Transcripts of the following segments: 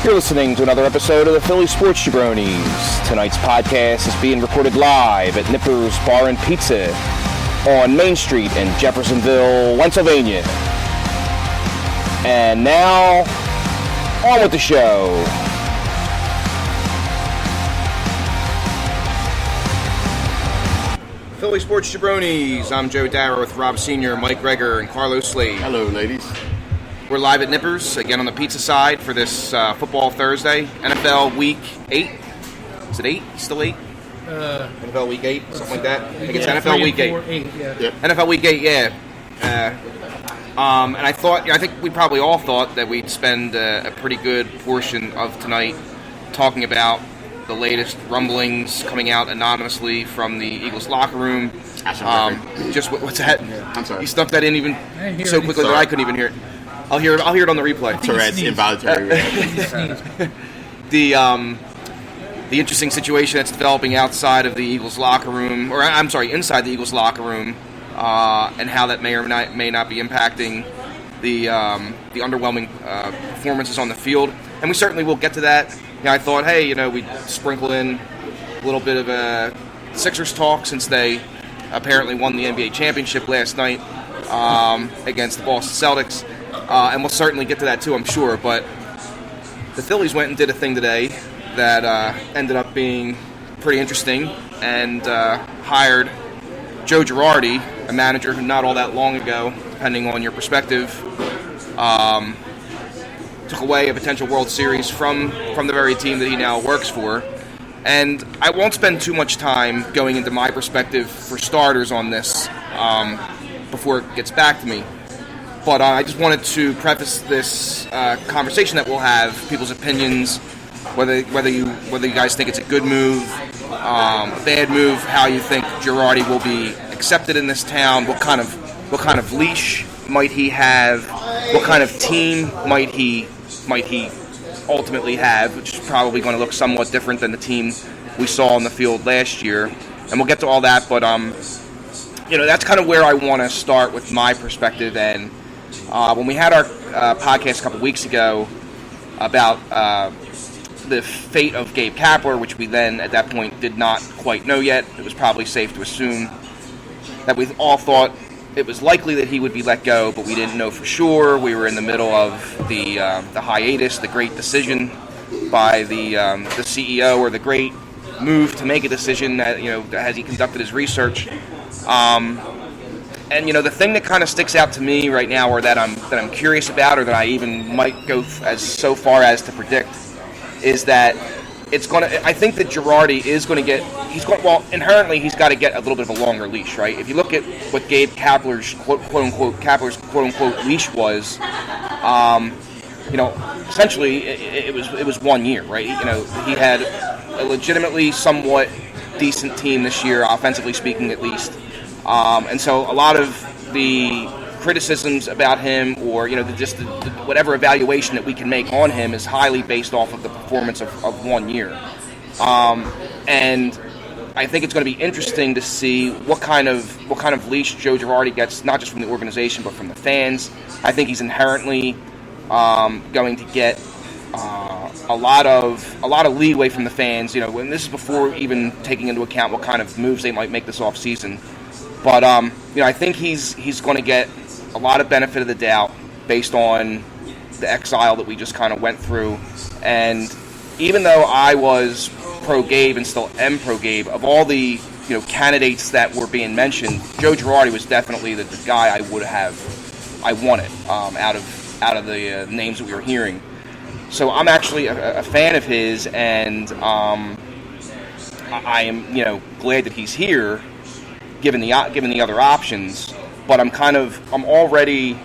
You're listening to another episode of the Phillies Sports Jabronis. Tonight's podcast is being recorded live at Nipper's Bar and Pizza on Main Street in Jeffersonville, Pennsylvania. And now, on with the show. Philly Sports Jabronis. I'm Joe Darrow with Rob Sr., Mike Greger, and Carlos Slade. Hello, ladies. We're live at Nippers, again on the pizza side for this Football Thursday. NFL Week 8. Is it 8? Still 8? NFL Week 8, something like that. I think it's NFL Week 8. Yep. NFL Week 8, yeah. And I think we probably all thought that we'd spend a pretty good portion of tonight talking about the latest rumblings coming out anonymously from the Eagles locker room. Just what's that? I'm sorry. You stuck that in even so quickly that I couldn't even hear it. I'll hear it on the replay. Tourette's involuntary. The interesting situation that's developing outside of the Eagles locker room, inside the Eagles locker room, and how that may or may not be impacting the underwhelming performances on the field. And we certainly will get to that. I thought, hey, we'd sprinkle in a little bit of a Sixers talk since they apparently won the NBA championship last night against the Boston Celtics. And we'll certainly get to that too, I'm sure. But the Phillies went and did a thing today that ended up being pretty interesting and hired Joe Girardi, a manager who not all that long ago, depending on your perspective, took away a potential World Series from the very team that he now works for. And I won't spend too much time going into my perspective for starters on this before it gets back to me. But I just wanted to preface this conversation that we'll have, people's opinions, whether you guys think it's a good move, a bad move, how you think Girardi will be accepted in this town, what kind of leash might he have, what kind of team might he ultimately have, which is probably going to look somewhat different than the team we saw on the field last year. And we'll get to all that, but that's kind of where I want to start with my perspective. And when we had our podcast a couple weeks ago about the fate of Gabe Kapler, which we then at that point did not quite know yet, it was probably safe to assume that we all thought it was likely that he would be let go, but we didn't know for sure. We were in the middle of the hiatus, the great decision by the CEO, or the great move to make a decision that, as he conducted his research. And the thing that kind of sticks out to me right now, or that I'm curious about, or that I even might go so far as to predict, is that I think that Girardi is going to get. Inherently he's got to get a little bit of a longer leash, right? If you look at what Gabe Kapler's quote unquote leash was, essentially it was 1 year, right? He had a legitimately somewhat decent team this year, offensively speaking, at least. And so a lot of the criticisms about him, or whatever evaluation that we can make on him, is highly based off of the performance of 1 year. And I think it's going to be interesting to see what kind of leash Joe Girardi gets, not just from the organization but from the fans. I think he's inherently going to get a lot of leeway from the fans. And this is before even taking into account what kind of moves they might make this off season. But I think he's going to get a lot of benefit of the doubt based on the exile that we just kind of went through. And even though I was pro Gabe and still am pro Gabe, of all the candidates that were being mentioned, Joe Girardi was definitely the guy I wanted out of the names that we were hearing. So I'm actually a fan of his, and I am glad that he's here, given the other options. But I'm already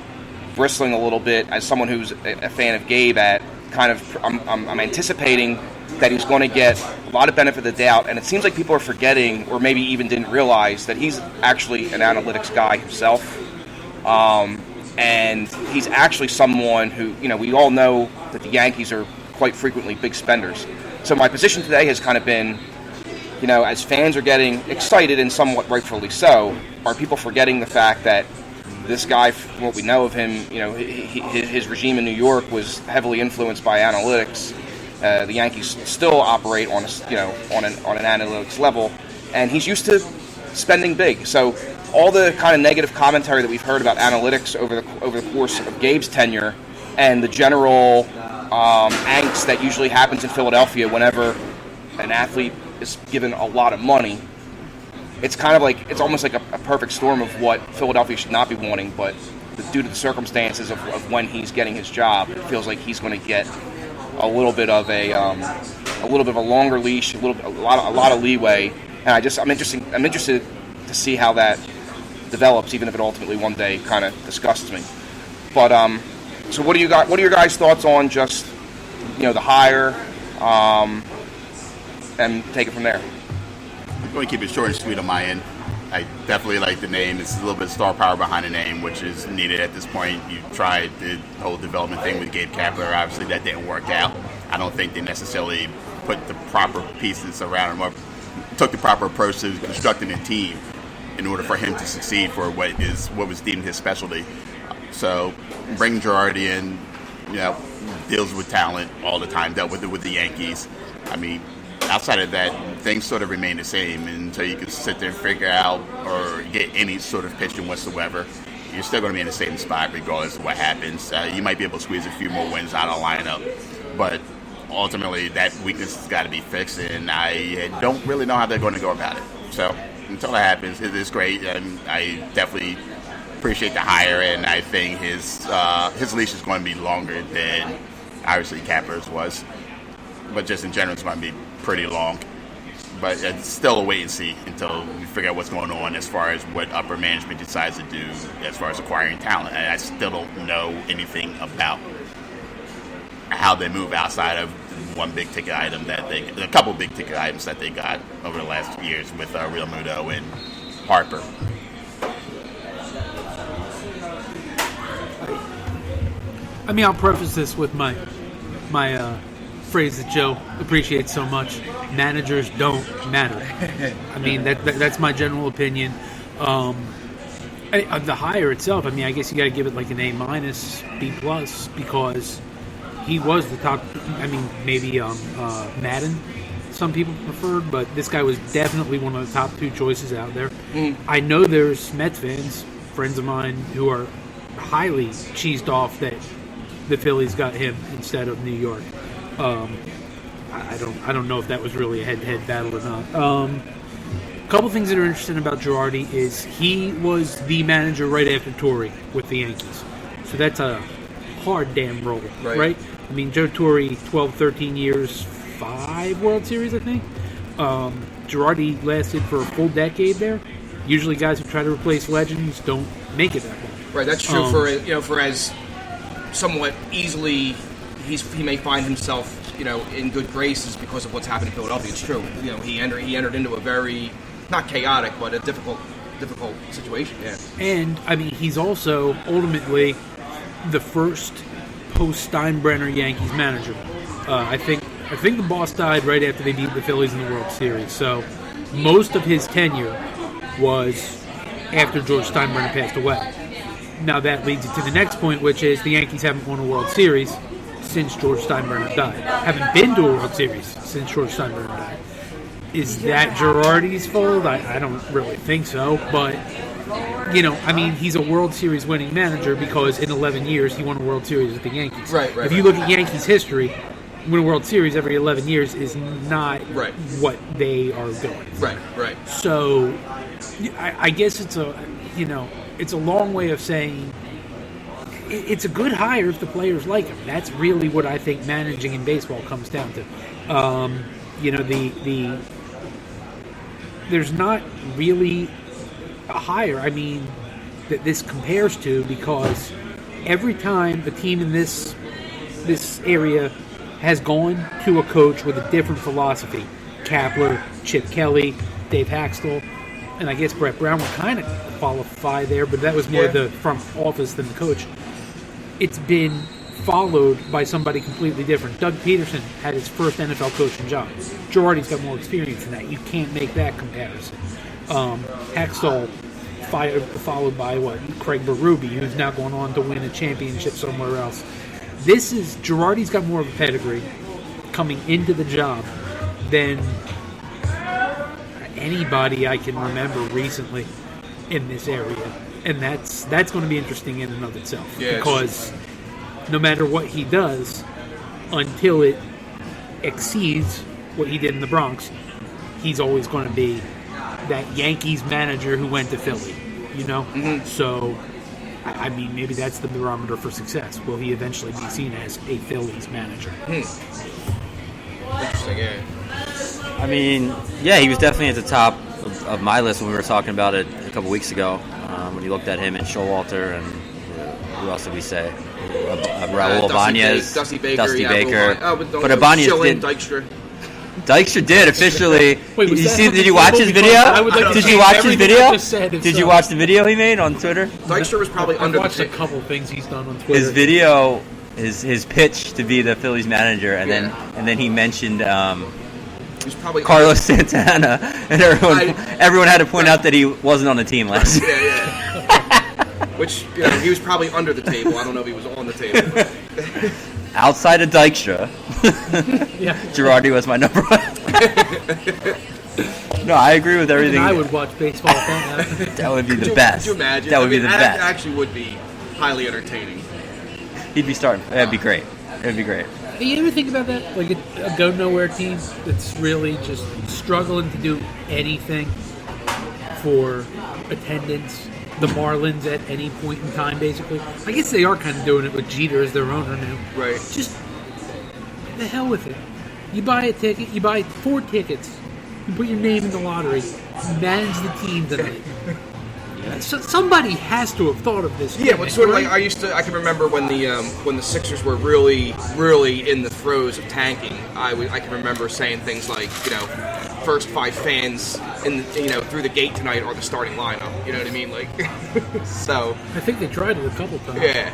bristling a little bit as someone who's a fan of Gabe. I'm anticipating that he's going to get a lot of benefit of the doubt, and it seems like people are forgetting, or maybe even didn't realize, that he's actually an analytics guy himself. And he's actually someone who, we all know that the Yankees are quite frequently big spenders. So my position today has kind of been, as fans are getting excited, and somewhat rightfully so, are people forgetting the fact that this guy, from what we know of him, his regime in New York was heavily influenced by analytics, The Yankees still operate on on an analytics level, and he's used to spending big. So all the kind of negative commentary that we've heard about analytics over the course of Gabe's tenure, and the general angst that usually happens in Philadelphia whenever an athlete is given a lot of money, it's kind of like, it's almost like a perfect storm of what Philadelphia should not be wanting, but due to the circumstances of when he's getting his job, it feels like he's going to get a little bit of a longer leash, a lot of leeway, and I'm interested to see how that develops, even if it ultimately one day kind of disgusts me. But so what are your guys' thoughts on just the hire, and take it from there? I'm going to keep it short and sweet on my end. I definitely like the name. It's a little bit of star power behind the name, which is needed at this point. You tried the whole development thing with Gabe Kapler. Obviously, that didn't work out. I don't think they necessarily put the proper pieces around him or took the proper approach to constructing a team in order for him to succeed for what was deemed his specialty. So, bring Girardi in, deals with talent all the time, dealt with it with the Yankees. I mean, outside of that, things sort of remain the same until you can sit there and figure out or get any sort of pitching whatsoever. You're still going to be in the same spot regardless of what happens. You might be able to squeeze a few more wins out of the lineup, but ultimately that weakness has got to be fixed, and I don't really know how they're going to go about it. So until that happens, it is great, and I definitely appreciate the hire, and I think his leash is going to be longer than obviously Kapler's was, but just in general it's going to be pretty long. But it's still a wait and see until we figure out what's going on as far as what upper management decides to do as far as acquiring talent. And I still don't know anything about how they move outside of one big ticket item a couple big ticket items that they got over the last years with Real Muto and Harper. I mean, I'll preface this with my phrase that Joe appreciates so much: managers don't matter. I mean, that's my general opinion. The hire itself, I mean, I guess you got to give it like an A-, B+, because he was the top. I mean, maybe Madden, some people preferred, but this guy was definitely one of the top two choices out there. I know there's Mets fans, friends of mine, who are highly cheesed off that the Phillies got him instead of New York. I don't know if that was really a head-to-head battle or not. A couple things that are interesting about Girardi is he was the manager right after Torre with the Yankees. So that's a hard damn role, right? I mean, Joe Torre, 12, 13 years, 5 World Series, I think. Girardi lasted for a full decade there. Usually guys who try to replace legends don't make it that long. Right, that's true for as somewhat easily he may find himself, in good graces because of what's happened in Philadelphia. It's true. He entered into a very, not chaotic, but a difficult situation. Yeah. And I mean, he's also ultimately the first post-Steinbrenner Yankees manager. I think the boss died right after they beat the Phillies in the World Series. So most of his tenure was after George Steinbrenner passed away. Now that leads you to the next point, which is the Yankees haven't won a World Series since George Steinbrenner died. Haven't been to a World Series since George Steinbrenner died. Is that Girardi's fault? I don't really think so. But, I mean, he's a World Series winning manager because in 11 years he won a World Series with the Yankees. Right. If you look at Yankees history, win a World Series every 11 years is not what they are doing. Right. So, I guess it's a long way of saying it's a good hire if the players like him. That's really what I think managing in baseball comes down to. There's not really a hire, I mean, that this compares to, because every time a team in this area has gone to a coach with a different philosophy, Kapler, Chip Kelly, Dave Haxtell, and I guess Brett Brown would kind of qualify there, but that was more the front office than the coach. It's been followed by somebody completely different. Doug Peterson had his first NFL coaching job. Girardi's got more experience than that. You can't make that comparison. Haxtell followed by Craig Berube, who's now going on to win a championship somewhere else. Girardi's got more of a pedigree. coming into the job than anybody I can remember recently in this area. And that's going to be interesting in and of itself. Yeah, because no matter what he does, until it exceeds what he did in the Bronx, he's always going to be that Yankees manager who went to Philly, you know? Mm-hmm. So, I mean, maybe that's the barometer for success. Will he eventually be seen as a Phillies manager? Interesting, yeah. I mean, yeah, he was definitely at the top of my list when we were talking about it a couple weeks ago. When you looked at him and Showalter and who else did we say? Raul Ibanez, Dusty Baker. But Ibanez did. Dykstra did officially. Wait, did you watch his video? Did you watch his video? Did you watch the video he made on Twitter? Dykstra was probably under. I've watched a couple things he's done on Twitter. His video, his pitch to be the Phillies manager, and then he mentioned Carlos Santana, and everyone had to point out that he wasn't on the team last year. Yeah. Which, he was probably under the table. I don't know if he was on the table. Outside of Dykstra, Girardi was my number one. No, I agree with everything. I would watch baseball if that happened. That would be the best. Could you imagine? That would be the best. That actually would be highly entertaining. He'd be starting. That'd be great. It'd be great. Do you ever think about that? Like a go-nowhere team that's really just struggling to do anything for attendance. The Marlins at any point in time, basically. I guess they are kind of doing it with Jeter as their owner now. Right. Just the hell with it. You buy a ticket, you buy 4 tickets, you put your name in the lottery, you manage the team tonight. So somebody has to have thought of this. Yeah, but sort of like I can remember when the Sixers were really, really in the throes of tanking. I can remember saying things like, first 5 fans through the gate tonight are the starting lineup. You know what I mean? Like, so. I think they tried it a couple times. Yeah.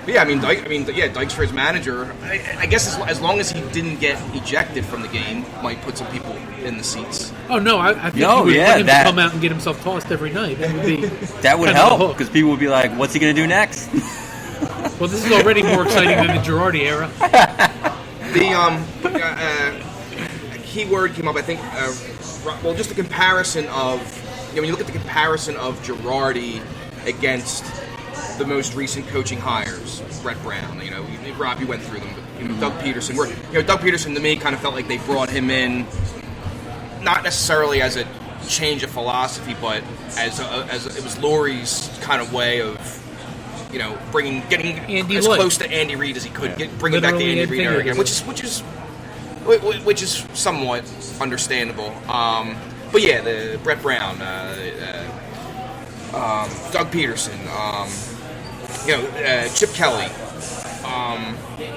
But yeah, Dykstra as manager. I guess as long as he didn't get ejected from the game, might put some people in the seats. Oh no, I think he would want him to come out and get himself tossed every night. That would be that would help because people would be like, "What's he going to do next?" Well, this is already more exciting than the Girardi era. The key word came up, I think. Just the comparison of when you look at the comparison of Girardi against the most recent coaching hires, Brett Brown. Rob, you went through them. But, Doug Peterson. Doug Peterson to me kind of felt like they brought him in, not necessarily as a change of philosophy, but as it was Laurie's kind of way of, getting Andy as Lloyd. Close to Andy Reid as he could, bringing back the Andy Reid era again, which is somewhat understandable. But yeah, the Brett Brown, Doug Peterson. Chip Kelly,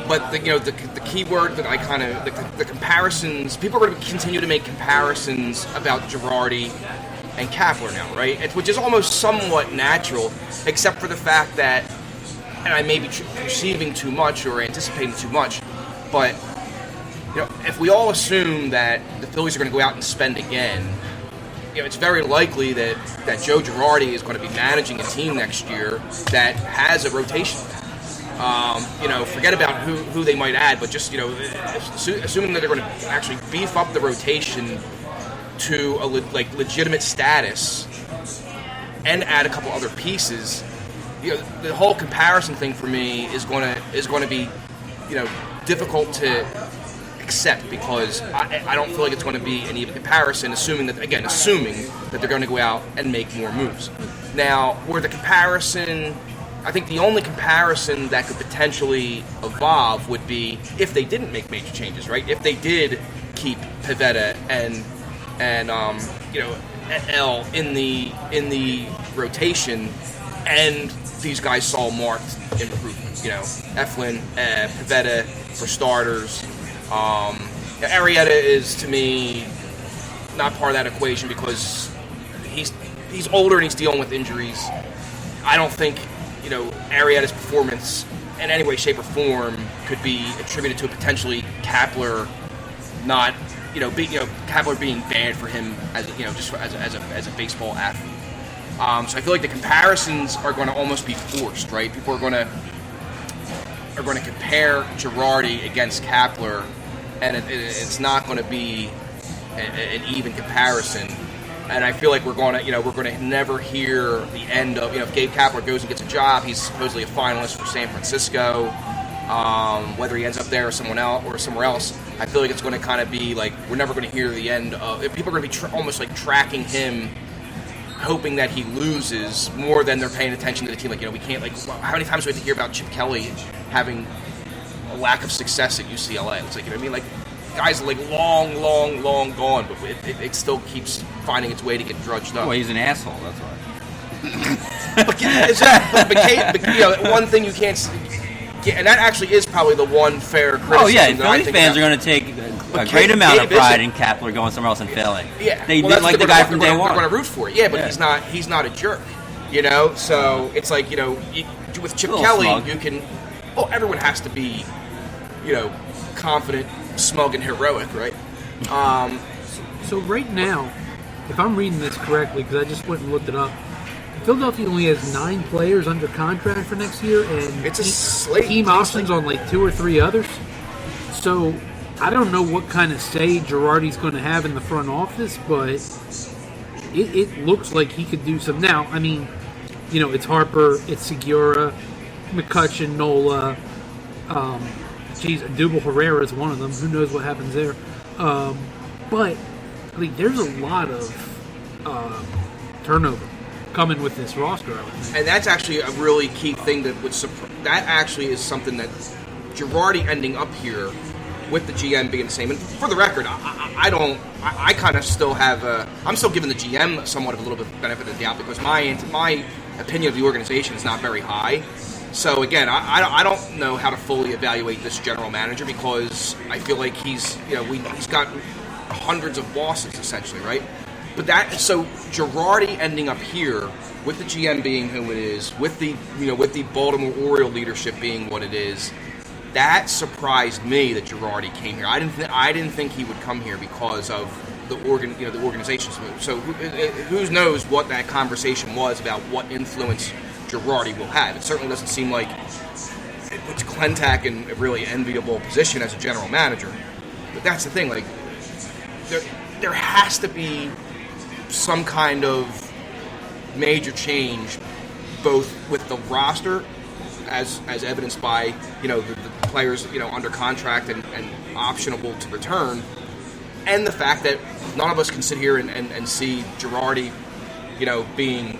but the key word that I kind of the comparisons. People are going to continue to make comparisons about Girardi and Kapler now, right? Which is almost somewhat natural, except for the fact that, and I may be perceiving too much or anticipating too much, but if we all assume that the Phillies are going to go out and spend again. It's very likely that Joe Girardi is going to be managing a team next year that has a rotation. Forget about who they might add, but just assuming that they're going to actually beef up the rotation to a legitimate status and add a couple other pieces. The whole comparison thing for me is going to be difficult to accept because I don't feel like it's going to be any comparison, assuming that they're going to go out and make more moves. Now, where the comparison, I think the only comparison that could potentially evolve would be if they didn't make major changes, right? If they did keep Pivetta and L in the rotation, and these guys saw marked improvement. Eflin, Pivetta for starters. Arrieta is to me not part of that equation because he's older and he's dealing with injuries. I don't think Arrieta's performance in any way, shape, or form could be attributed to a potentially Kapler not Kapler being bad for him as a baseball athlete. So I feel like the comparisons are going to almost be forced, right? People are going to compare Girardi against Kapler and it's not going to be an even comparison. And I feel like we're going to never hear the end of, if Gabe Kapler goes and gets a job, he's supposedly a finalist for San Francisco. Whether he ends up there or somewhere else, I feel like it's going to kind of be like we're never going to hear the end of. People are going to be almost like tracking him, hoping that he loses more than they're paying attention to the team. Like, we can't, like, how many times do we have to hear about Chip Kelly having a lack of success at UCLA? It's like, like guys are like long gone, but it still keeps finding its way to get drudged up. Well, he's an asshole. That's why. but one thing you can't. And that actually is probably the one fair criticism. Oh yeah, Philly fans are going to take a great amount of pride in Kapler going somewhere else in Philly. Yeah, they did like the guy from day one. They're going to root for it. Yeah, but he's not a jerk. So it's like with Chip Kelly, smug. You can. Well, everyone has to be, confident, smug, and heroic, right? So right now, if I'm reading this correctly, because I just went and looked it up. Philadelphia only has 9 players under contract for next year, and it's a slate. Team options on like 2 or 3 others. So I don't know what kind of say Girardi's going to have in the front office, but it looks like he could do some. Now, I mean, it's Harper, it's Segura, McCutchen, Nola, Dubal Herrera is one of them. Who knows what happens there? But there's a lot of turnover coming with this roster, I would think. And that's actually a really key thing that would that actually is something that Girardi ending up here with the GM being the same. And for the record, I kind of still have I'm still giving the GM somewhat of a little bit of benefit of the doubt because my opinion of the organization is not very high. So again, I don't know how to fully evaluate this general manager because I feel like he's got hundreds of bosses essentially, right? But so Girardi ending up here with the GM being who it is, with the Baltimore Oriole leadership being what it is, that surprised me that Girardi came here. I didn't think he would come here because of the organization's move. So who knows what that conversation was about what influence Girardi will have. It certainly doesn't seem like it puts Klentak in a really enviable position as a general manager. But that's the thing, like there has to be some kind of major change, both with the roster, as evidenced by the players under contract and optionable to return, and the fact that none of us can sit here and see Girardi, being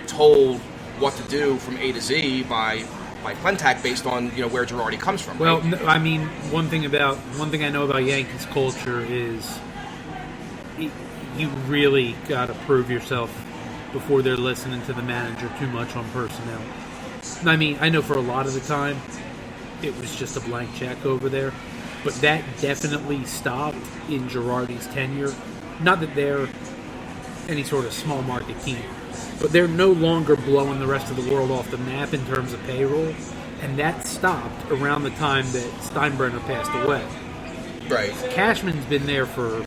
told what to do from A to Z by Klentak based on where Girardi comes from. Well, right? I mean, one thing I know about Yankees culture is you really got to prove yourself before they're listening to the manager too much on personnel. I mean, I know for a lot of the time it was just a blank check over there, but that definitely stopped in Girardi's tenure. Not that they're any sort of small market team, but they're no longer blowing the rest of the world off the map in terms of payroll, and that stopped around the time that Steinbrenner passed away. Right. Cashman's been there for...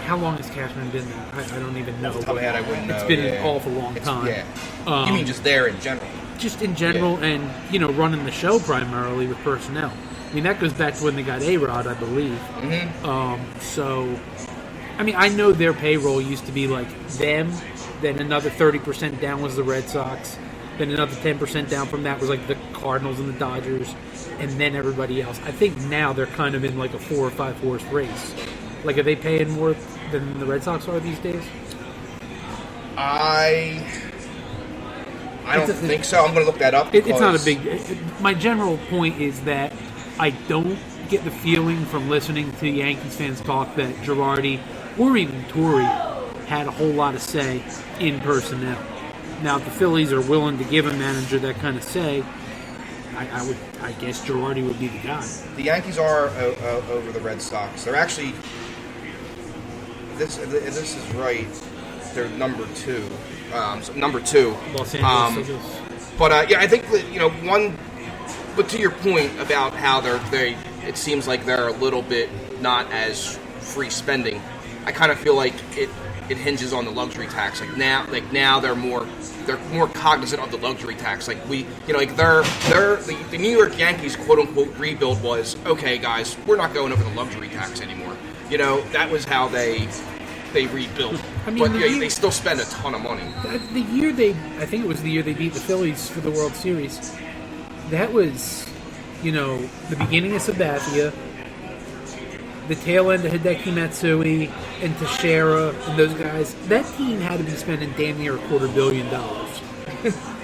How long has Cashman been there? I don't even know. Off the top of my head, I wouldn't know. It's been an awful long time. You mean just there in general? Just in general, and running the show primarily with personnel. I mean, that goes back to when they got A-Rod, I believe. Mm-hmm. So, I mean, I know their payroll used to be like them, then another 30% down was the Red Sox, then another 10% down from that was like the Cardinals and the Dodgers, and then everybody else. I think now they're kind of in like a 4 or 5 horse race. Like, are they paying more than the Red Sox are these days? I don't think so. I'm going to look that up. It's not a big... My general point is that I don't get the feeling from listening to Yankees fans talk that Girardi or even Torrey had a whole lot of say in personnel. Now, if the Phillies are willing to give a manager that kind of say, I guess Girardi would be the guy. The Yankees are over the Red Sox. They're actually... This is right. They're number 2. Number 2. Los Angeles. But I think that one. But to your point about how it seems like they're a little bit not as free spending. I kind of feel like it hinges on the luxury tax. Now they're more cognizant of the luxury tax. Like the New York Yankees quote unquote rebuild was, okay guys, we're not going over the luxury tax anymore. That was how they rebuilt. I mean, but they still spend a ton of money. I think it was the year they beat the Phillies for the World Series. That was, the beginning of Sabathia, the tail end of Hideki Matsui and Teixeira and those guys. That team had to be spending damn near $250 million.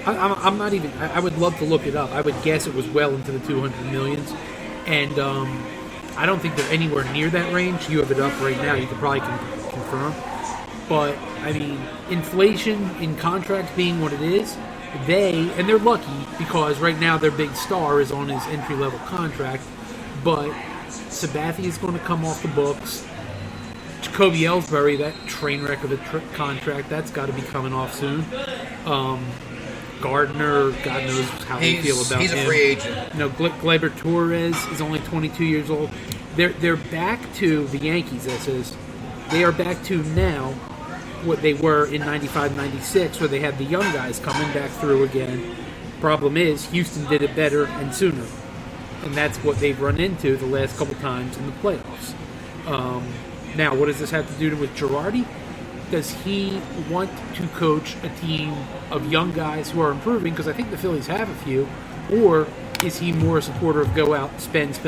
I'm not even. I would love to look it up. I would guess it was well into the 200 millions, and I don't think they're anywhere near that range. You have it up right now. You could probably confirm. But I mean, inflation in contracts being what it is, they're lucky because right now their big star is on his entry-level contract, but Sabathia is going to come off the books. Jacoby Ellsbury, that train wreck of a contract, that's got to be coming off soon. Gardner, God knows how they feel about him. He's a free agent. Gleyber Torres is only 22 years old. They're back to the Yankees. That says they are back to now what they were in 95-96, where they had the young guys coming back through again. Problem is, Houston did it better and sooner. And that's what they've run into the last couple times in the playoffs. Now, what does this have to do with Girardi? Does he want to coach a team of young guys who are improving? Because I think the Phillies have a few. Or is he more a supporter of go out, spend?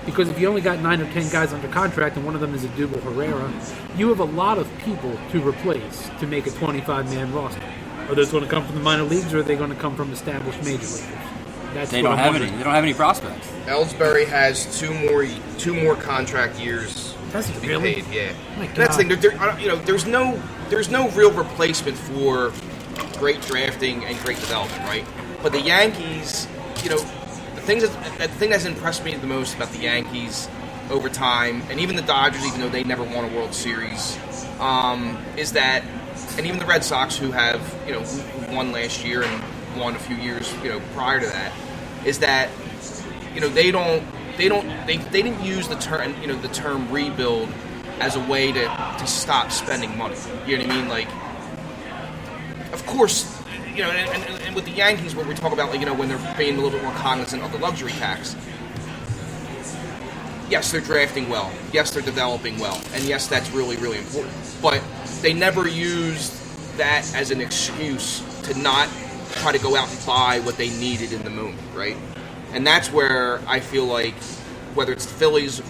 Because if you only got 9 or 10 guys under contract and one of them is a Double Herrera, you have a lot of people to replace to make a 25-man roster. Are those going to come from the minor leagues, or are they going to come from established major leaguers? They don't have any. They don't have any prospects. Ellsbury has two more contract years to be paid. Yeah, that's the thing. There's no real replacement for great drafting and great development, right? But the Yankees, the thing that's impressed me the most about the Yankees over time, and even the Dodgers, even though they never won a World Series, is that, and even the Red Sox, who have who won last year and won a few years prior to that, is that they didn't use the term rebuild as a way to stop spending money. You know what I mean? Like, of course, and with the Yankees, when we talk about when they're being a little bit more cognizant of the luxury tax. Yes, they're drafting well. Yes, they're developing well, and yes, that's really, really important. But they never used that as an excuse to not try to go out and buy what they needed in the moment, right? And that's where I feel like, whether it's the Phillies,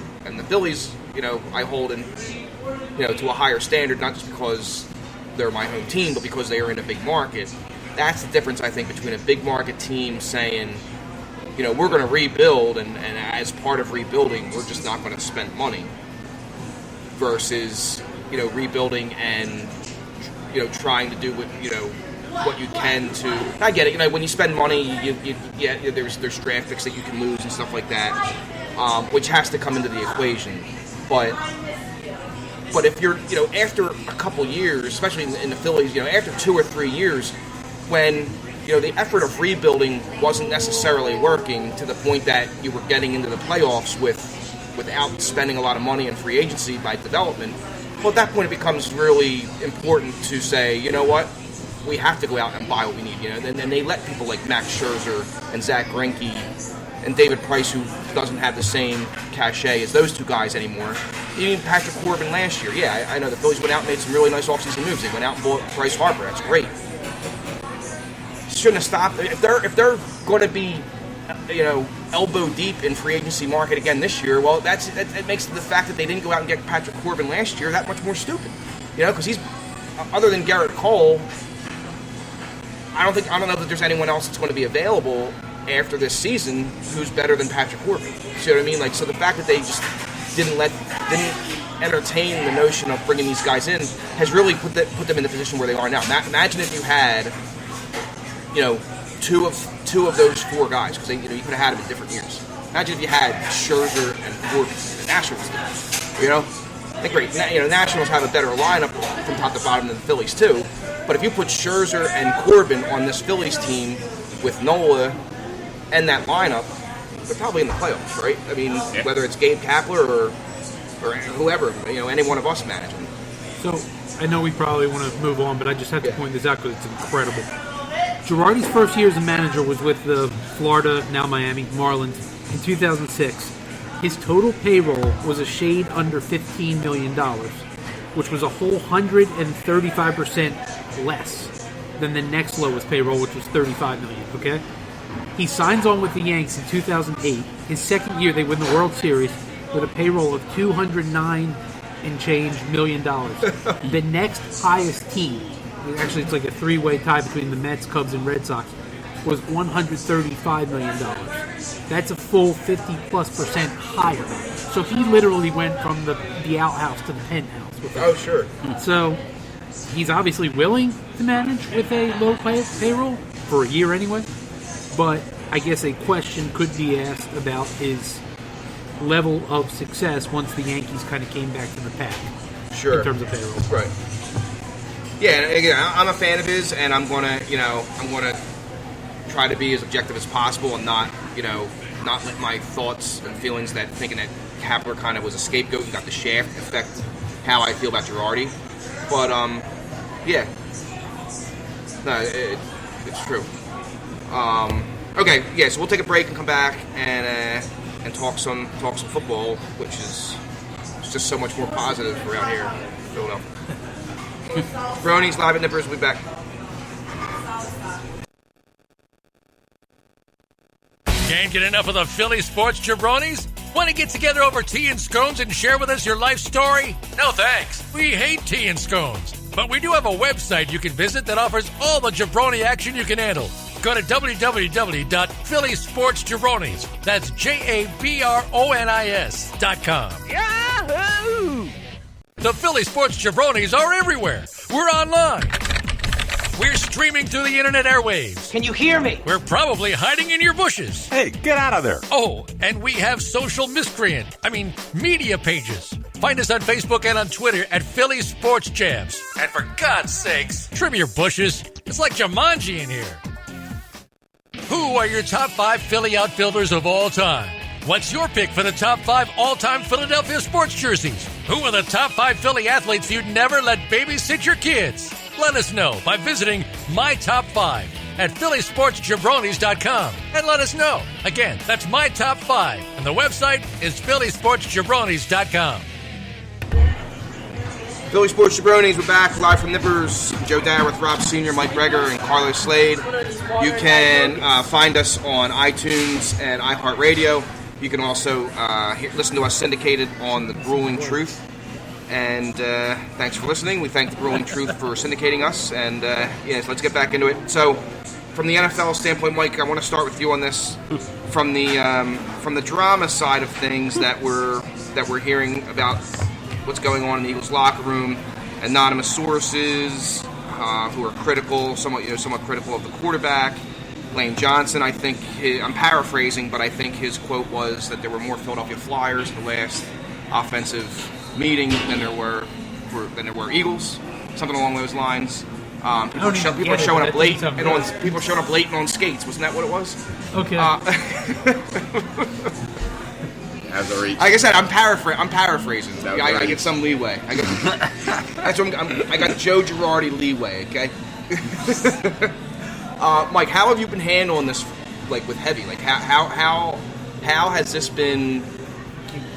I hold in, to a higher standard, not just because they're my home team, but because they are in a big market. That's the difference, I think, between a big market team saying, we're going to rebuild, and as part of rebuilding, we're just not going to spend money, versus, rebuilding and, trying to do what you can to. I get it. When you spend money, there's draft picks that you can lose and stuff like that, which has to come into the equation. But if you're, after a couple years, especially in the Phillies, after 2 or 3 years, when the effort of rebuilding wasn't necessarily working to the point that you were getting into the playoffs without spending a lot of money in free agency by development, well, at that point it becomes really important to say, you know what, we have to go out and buy what we need. And they let people like Max Scherzer and Zach Greinke and David Price, who doesn't have the same cachet as those two guys anymore. Even Patrick Corbin last year. Yeah, I know the Phillies went out and made some really nice offseason moves. They went out and bought Bryce Harper. That's great. Shouldn't have stopped. If they're going to be, elbow deep in free agency market again this year, well, that makes the fact that they didn't go out and get Patrick Corbin last year that much more stupid. Because he's, other than Garrett Cole, I don't know that there's anyone else that's going to be available after this season who's better than Patrick Corbin. See what I mean? So the fact that they just didn't entertain the notion of bringing these guys in has really put them in the position where they are now. Imagine if you had, two of those 4 guys, because you could have had them in different years. Imagine if you had Scherzer and Corbin. The Nationals did. I think great. Nationals have a better lineup from top to bottom than the Phillies too. But if you put Scherzer and Corbin on this Phillies team with Nola and that lineup, they're probably in the playoffs, right? I mean, whether it's Gabe Kapler or whoever, any one of us managing. So I know we probably want to move on, but I just have to point this out because it's incredible. Girardi's first year as a manager was with the Florida, now Miami, Marlins in 2006. His total payroll was a shade under $15 million, which was a whole 135% less than the next lowest payroll, which was $35 million, okay? He signs on with the Yankees in 2008. His second year, they win the World Series with a payroll of $209 and change million. The next highest team, actually it's like a three-way tie between the Mets, Cubs, and Red Sox, was $135 million. That's a full 50+% higher. So he literally went from the outhouse to the penthouse. Oh, sure. So he's obviously willing to manage with a low payroll for a year anyway. But I guess a question could be asked about his level of success once the Yankees kind of came back to the pack. Sure. In terms of payroll. Right. Yeah, and again, I'm a fan of his, and I'm gonna try to be as objective as possible and not let my thoughts and feelings thinking that Kapler kind of was a scapegoat and got the shaft affect how I feel about Girardi. But yeah, no, it's true. Okay, yeah, so we'll take a break and come back and talk some football, which is just so much more positive around here in Philadelphia. Bronies live at Nippers. We'll be back. Can't get enough of the Philly Sports Jabronis? Want to get together over tea and scones and share with us your life story? No thanks. We hate tea and scones. But we do have a website you can visit that offers all the jabroni action you can handle. Go to www.phillysportsjabronis. That's JABRONIS.com. Yahoo! The Philly Sports Jabronis are everywhere. We're online. We're streaming through the internet airwaves. Can you hear me? We're probably hiding in your bushes. Hey, get out of there. Oh, and we have social media pages. Find us on Facebook and on Twitter at Philly Sports Jabs. And for God's sakes, trim your bushes. It's like Jumanji in here. Who are your top 5 Philly outfielders of all time? What's your pick for the top 5 all-time Philadelphia sports jerseys? Who are the top 5 Philly athletes you'd never let babysit your kids? Let us know by visiting My Top 5 at phillysportsjabronis.com and let us know. Again, that's My Top 5, and the website is phillysportsjabronis.com. Philly Sports Jabronis, we're back live from Nippers. Joe Dyer with Rob Sr., Mike Greger, and Carlos Slade. You can find us on iTunes and iHeartRadio. You can also listen to us syndicated on The Grueling Truth. And thanks for listening. We thank The Grueling Truth for syndicating us. And yes, let's get back into it. So, from the NFL standpoint, Mike, I want to start with you on this. From the drama side of things that we're hearing about what's going on in the Eagles locker room, anonymous sources who are critical, somewhat critical of the quarterback. Lane Johnson, I think, I'm paraphrasing, but I think his quote was that there were more Philadelphia Flyers in the last offensive meeting than there were Eagles, something along those lines. People showing up late and on skates. Wasn't that what it was? Okay. Like I said, I'm paraphrasing. I get some leeway. I got Joe Girardi leeway. Okay. Mike, how have you been handling this, like with Heavy? Like how has this been?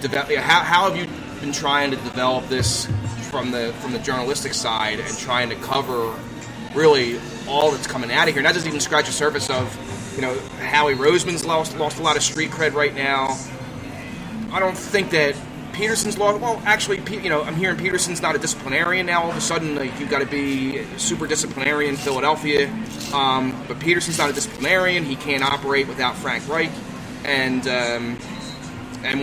How have you been trying to develop this from the journalistic side and trying to cover really all that's coming out of here? And that doesn't even scratch the surface of, Howie Roseman's lost a lot of street cred right now. I don't think that Peterson's lost. Well, actually, I'm hearing Peterson's not a disciplinarian now. All of a sudden, you've got to be super disciplinarian in Philadelphia. But Peterson's not a disciplinarian. He can't operate without Frank Reich. And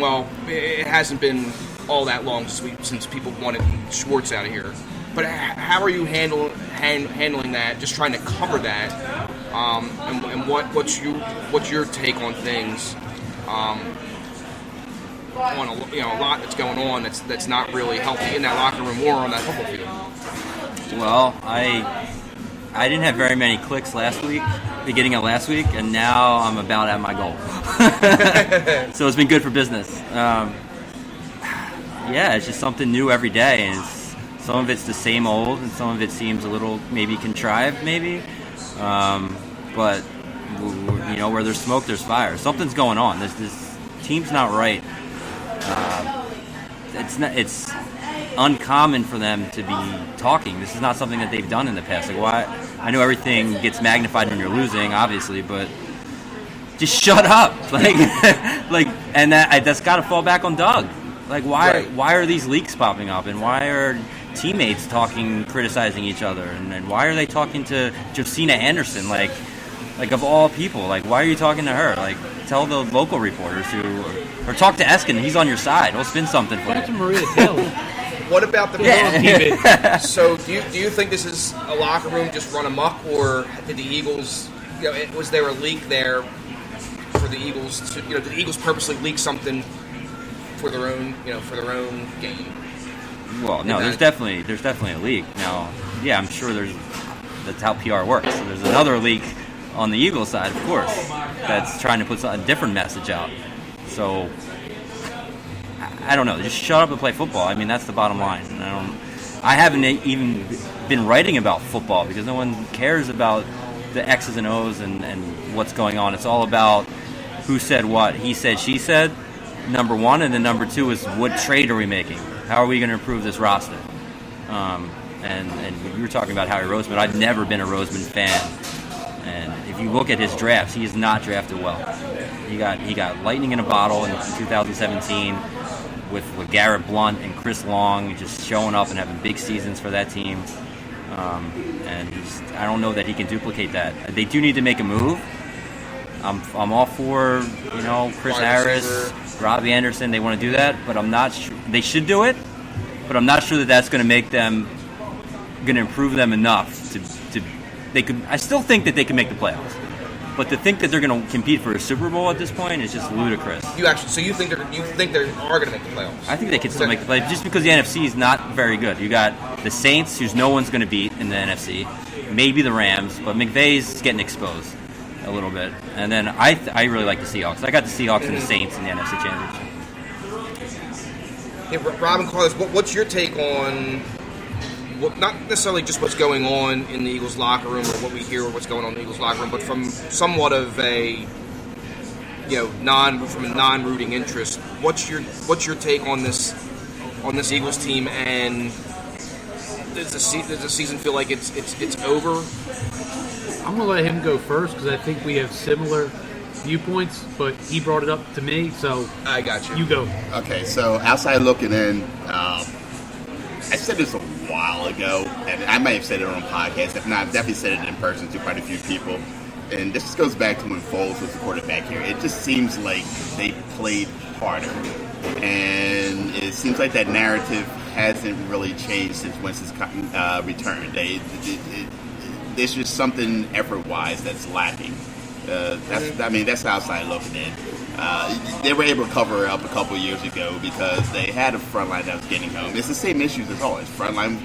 well, it hasn't been all that long since people wanted Schwartz out of here. But how are you handling that? Just trying to cover that, and what's your take on things? On a lot that's going on that's not really healthy in that locker room or on that football field. Well, I didn't have very many clicks beginning of last week, and now I'm about at my goal. So it's been good for business. Yeah, it's just something new every day, and it's Some of it's the same old, and some of it seems a little maybe contrived, maybe. But where there's smoke, there's fire. Something's going on. This team's not right. It's uncommon for them to be talking. This is not something that they've done in the past. Like, why? I know everything gets magnified when you're losing, obviously, but just shut up. And that's got to fall back on Doug. Like, why are these leaks popping up, and why are teammates talking, criticizing each other, and why are they talking to Josina Anderson? Like of all people, like, why are you talking to her? Like, tell the local reporters or talk to Eskin. He's on your side. He'll spin something for you. Talk to Maria Taylor. What about the Yeah. So do you think this is a locker room just run amok, or did the Eagles, was there a leak there for the Eagles to, did the Eagles purposely leak something for their own game? Well, no, there's definitely a leak. Now, yeah, I'm sure that's how PR works. So there's another leak on the Eagles side, of course, that's trying to put a different message out. So I don't know. Just shut up and play football. I mean, that's the bottom line. I haven't even been writing about football because no one cares about the X's and O's and what's going on. It's all about who said what. He said, she said, number one, and then number two is what trade are we making? How are we going to improve this roster? And you were talking about Howie Roseman. I've never been a Roseman fan. And if you look at his drafts, he is not drafted well. He got lightning in a bottle in 2017 with Garrett Blunt and Chris Long just showing up and having big seasons for that team. And I don't know that he can duplicate that. They do need to make a move. I'm all for Chris Harris, Robbie Anderson. They want to do that, but I'm not sure they should do it. But I'm not sure that that's going to make them, going to improve them enough to they could. I still think that they can make the playoffs, but to think that they're going to compete for a Super Bowl at this point is just ludicrous. You think they are going to make the playoffs? I think they can still make the playoffs just because the NFC is not very good. You got the Saints, who's no one's going to beat in the NFC, maybe the Rams, but McVay's getting exposed a little bit. And then I really like the Seahawks. I got the Seahawks and the Saints in the NFC Championship. Hey, Rob and Carlos, what's your take on? Not necessarily just what's going on in the Eagles locker room or what we hear or what's going on in the Eagles locker room, but from somewhat of a non-rooting interest. What's your take on this Eagles team, and does the season feel like it's over? I'm going to let him go first because I think we have similar viewpoints, but he brought it up to me, so I got you. You go. Okay, so outside looking in, I said this a while ago, and I might have said it on a podcast. If not, I've definitely said it in person to quite a few people. And this goes back to when Foles was the quarterback here. It just seems like they played harder. And it seems like that narrative hasn't really changed since Winston's return. There's just something effort-wise that's lacking. That's outside looking in. They were able to cover it up a couple years ago because they had a front line that was getting home. It's the same issues as always. Front line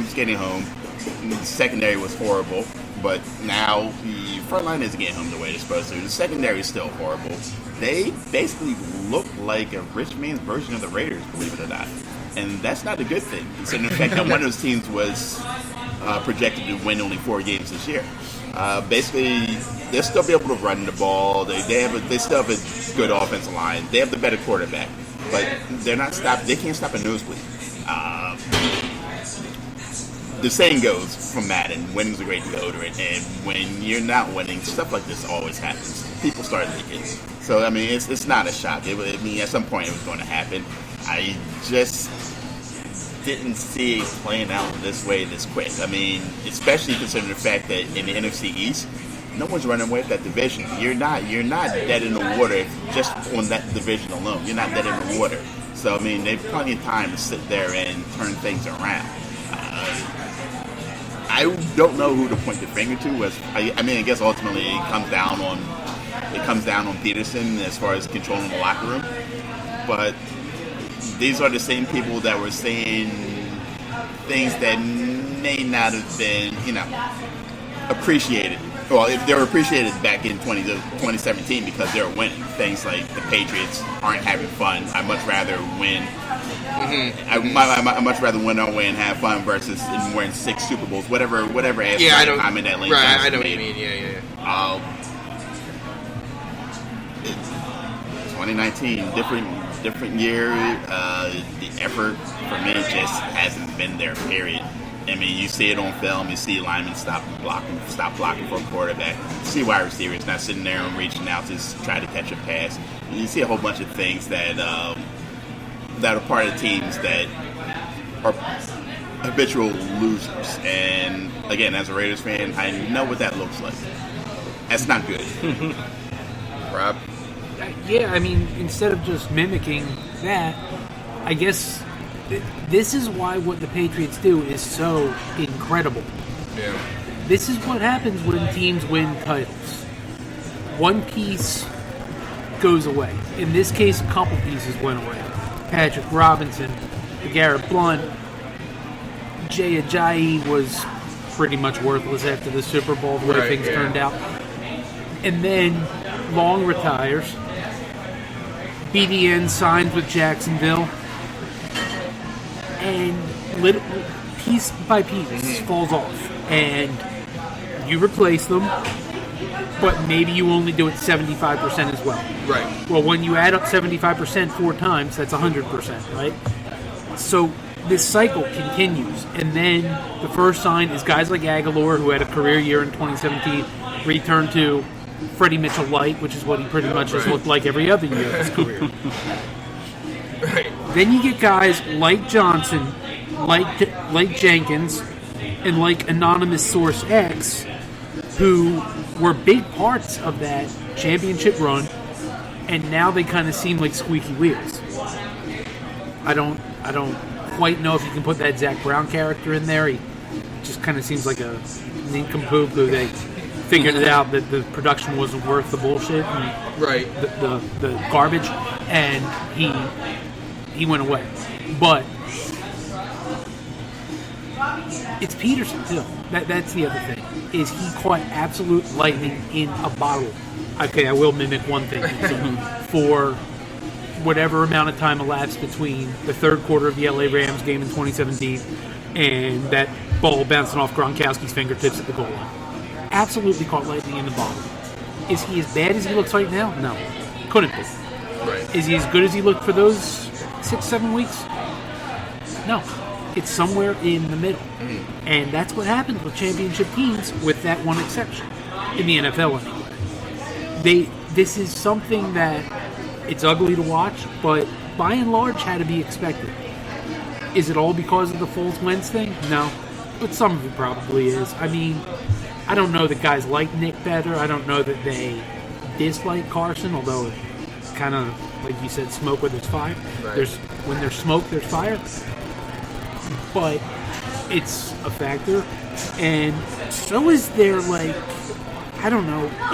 was getting home. The secondary was horrible, but now the front line isn't getting home the way they're supposed to. The secondary is still horrible. They basically look like a rich man's version of the Raiders, believe it or not. And that's not a good thing, considering the fact that one of those teams was projected to win only 4 games this year. Basically, they'll still be able to run the ball. They still have a good offensive line. They have the better quarterback, but they're not stopped. They can't stop a nosebleed. The saying goes from Madden, winning's a great deodorant, and when you're not winning, stuff like this always happens. People start leaking. So, I mean, it's not a shock. At some point it was going to happen. I just didn't see it playing out this way this quick. I mean, especially considering the fact that in the NFC East, no one's running away with that division. You're not dead in the water just on that division alone. You're not dead in the water. So, I mean, they've plenty of time to sit there and turn things around. I don't know who to point the finger to. I guess ultimately it comes down on Peterson as far as controlling the locker room. But these are the same people that were saying things that may not have been, appreciated Well, they were appreciated back in 2017 because they were winning. Things like the Patriots aren't having fun. I'd much rather win. I'd much rather win or win, have fun versus win 6 Super Bowls, whatever. Comment that Lane Right, I know what made. you mean. Yeah. 2019, different year. The effort for me just hasn't been there. Period. I mean, you see it on film. You see linemen stop blocking for a quarterback. You see wide receivers not sitting there and reaching out to try to catch a pass. You see a whole bunch of things that are part of teams that are habitual losers. And again, as a Raiders fan, I know what that looks like. That's not good. Rob? Yeah, I mean, instead of just mimicking that, I guess this is why what the Patriots do is so incredible. Yeah. This is what happens when teams win titles. One piece goes away. In this case, a couple pieces went away. Patrick Robinson, Garrett Blunt, Jay Ajayi was pretty much worthless after the Super Bowl, the way things turned out. And then Long retires. BDN signs with Jacksonville. And little piece by piece falls off. And you replace them, but maybe you only do it 75% as well. Right. Well, when you add up 75% 4 times, that's 100%, right? So this cycle continues. And then the first sign is guys like Aguilar, who had a career year in 2017, return to Freddie Mitchell Light, which is what he pretty much has looked like every other year of his career. Right. Then you get guys like Johnson, like Jenkins, and like Anonymous Source X, who were big parts of that championship run, and now they kind of seem like squeaky wheels. I don't quite know if you can put that Zach Brown character in there. He just kind of seems like a nincompoop who they figured it out that the production wasn't worth the bullshit and the garbage, and he went away. But it's Peterson too. That's the other thing, is he caught absolute lightning in a bottle. Okay, I will mimic one thing. For whatever amount of time elapsed between the third quarter of the LA Rams game in 2017 and that ball bouncing off Gronkowski's fingertips at the goal line. Absolutely caught lightning in the bottle. Is he as bad as he looks right now? No. Couldn't be. Right. Is he as good as he looked for those 6-7 weeks? No. It's somewhere in the middle. And that's what happens with championship teams, with that one exception. In the NFL anyway. This is something that it's ugly to watch, but by and large had to be expected. Is it all because of the Foles Wentz thing? No. But some of it probably is. I mean, I don't know that guys like Nick better. I don't know that they dislike Carson, although it's kind of, like you said, smoke where there's fire. Right. When there's smoke, there's fire. But it's a factor. And so is their,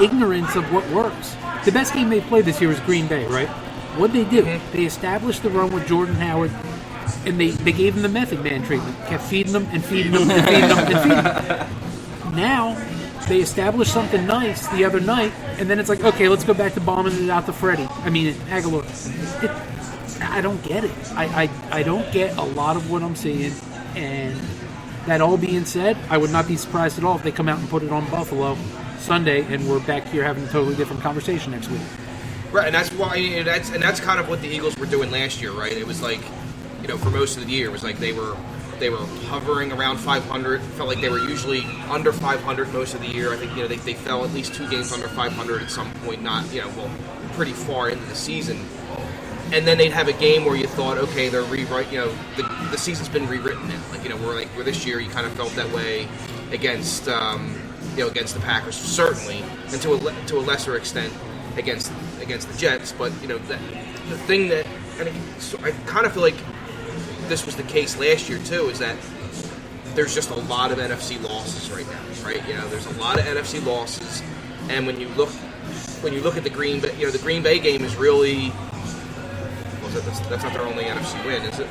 ignorance of what works. The best game they played this year was Green Bay, right? What'd they do? Mm-hmm. They established the run with Jordan Howard, and they gave him the Method Man treatment. Kept feeding them and feeding them and feeding them and feeding them. Now, they established something nice the other night, and then it's like, okay, let's go back to bombing it out to Freddie. I mean, Aguilar. I don't get it. I don't get a lot of what I'm seeing, and that all being said, I would not be surprised at all if they come out and put it on Buffalo Sunday, and we're back here having a totally different conversation next week. Right, and that's why, that's kind of what the Eagles were doing last year, right? It was like, for most of the year, it was like they were hovering around 500. Felt like they were usually under 500 most of the year. I think they fell at least 2 games under 500 at some point. Not pretty far into the season. And then they'd have a game where you thought, okay, they're rewrite. The season's been rewritten now. Where this year you kind of felt that way against against the Packers, certainly, and to a lesser extent against the Jets. But the thing that, and I kind of feel like this was the case last year too, is that there's just a lot of NFC losses right now, right? There's a lot of NFC losses, and when you look at the Green Bay, the Green Bay game is really, that's not their only NFC win, is it?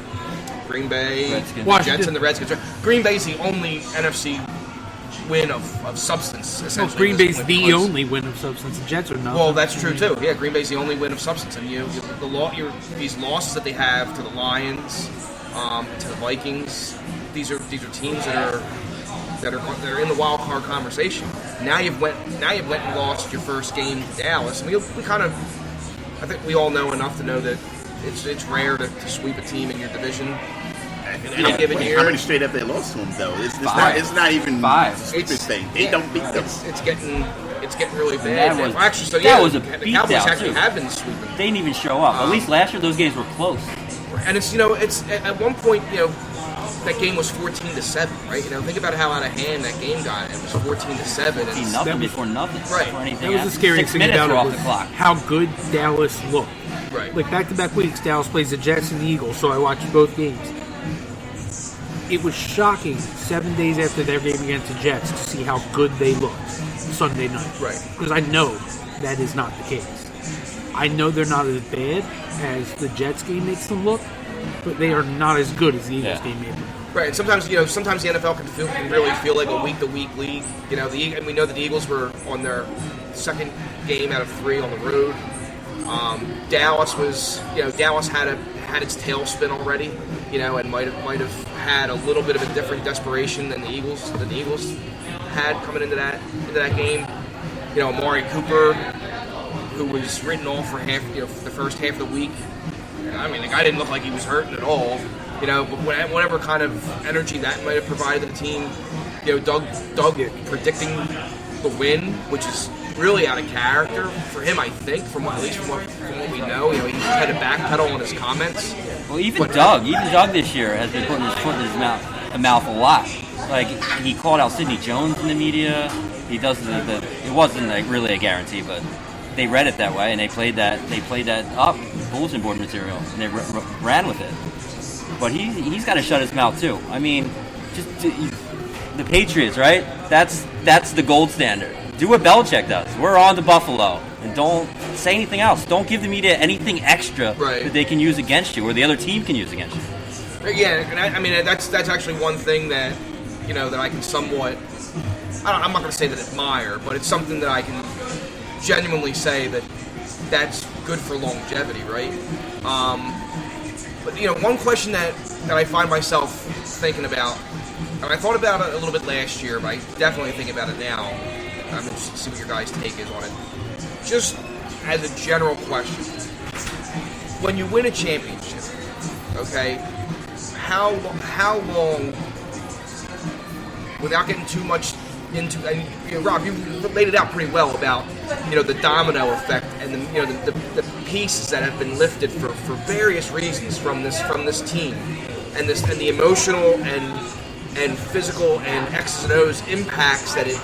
Green Bay, the Jets and the Redskins. Green Bay's the only NFC win of substance, Well, essentially. Green at Bay's this point, the because- only win of substance. The Jets are not. Well, that's true too. Yeah, Green Bay's the only win of substance. I mean, these losses that they have to the Lions, to the Vikings, these are teams that are in the wild card conversation. Now you've went and lost your first game to Dallas. And we kind of, I think we all know enough to know that it's rare to sweep a team in your division. In any given year. How many straight have they lost to them though? It's not even Five. a sweeping thing. They don't beat them. It's getting really bad. That was a the beatdown, Cowboys actually too. have been sweeping. They didn't even show up. At least last year, those games were close. And it's at one point that game was 14-7, right? Think about how out of hand that game got. It was 14-7. See, nothing before nothing. Right. Before anything That was the scariest 6 thing minutes about were it off was the clock. how good Dallas looked. Right. Like back-to-back weeks, Dallas plays the Jets and the Eagles, so I watched both games. It was shocking 7 days after their game against the Jets to see how good they looked Sunday night. Right. Because I know that is not the case. I know they're not as bad as the Jets game makes them look, but they are not as good as the Eagles game made them. Right, and sometimes the NFL can really feel like a week-to-week league. And we know that the Eagles were on their second game out of 3 on the road. Dallas had its tailspin already, and might have had a little bit of a different desperation than the Eagles had coming into that game. Amari Cooper, who was written off for the first half of the week. I mean, the guy didn't look like he was hurting at all. But whatever kind of energy that might have provided the team, Doug predicting the win, which is really out of character for him, I think, from what we know. He had to backpedal on his comments. Well, even Doug this year has been putting his foot in his mouth a lot. Like, he called out Sidney Jones in the media. He does it wasn't really a guarantee, but they read it that way, and they played that up bulletin board material, and they ran with it. But he's got to shut his mouth too. I mean, the Patriots, right? That's the gold standard. Do what Belichick does. We're on to Buffalo, and don't say anything else. Don't give the media anything extra that they can use against you, or the other team can use against you. Yeah, and I mean that's actually one thing that that I can somewhat. I'm not going to say that admire, but it's something that I can genuinely say that's good for longevity, right? But one question that I find myself thinking about, and I thought about it a little bit last year, but I definitely think about it now. I'm interested to see what your guys' take is on it. Just as a general question, when you win a championship, okay, how long, without getting too much into, Rob, you laid it out pretty well about the domino effect and the pieces that have been lifted for various reasons from this team, and the emotional and physical and X's and O's impacts that it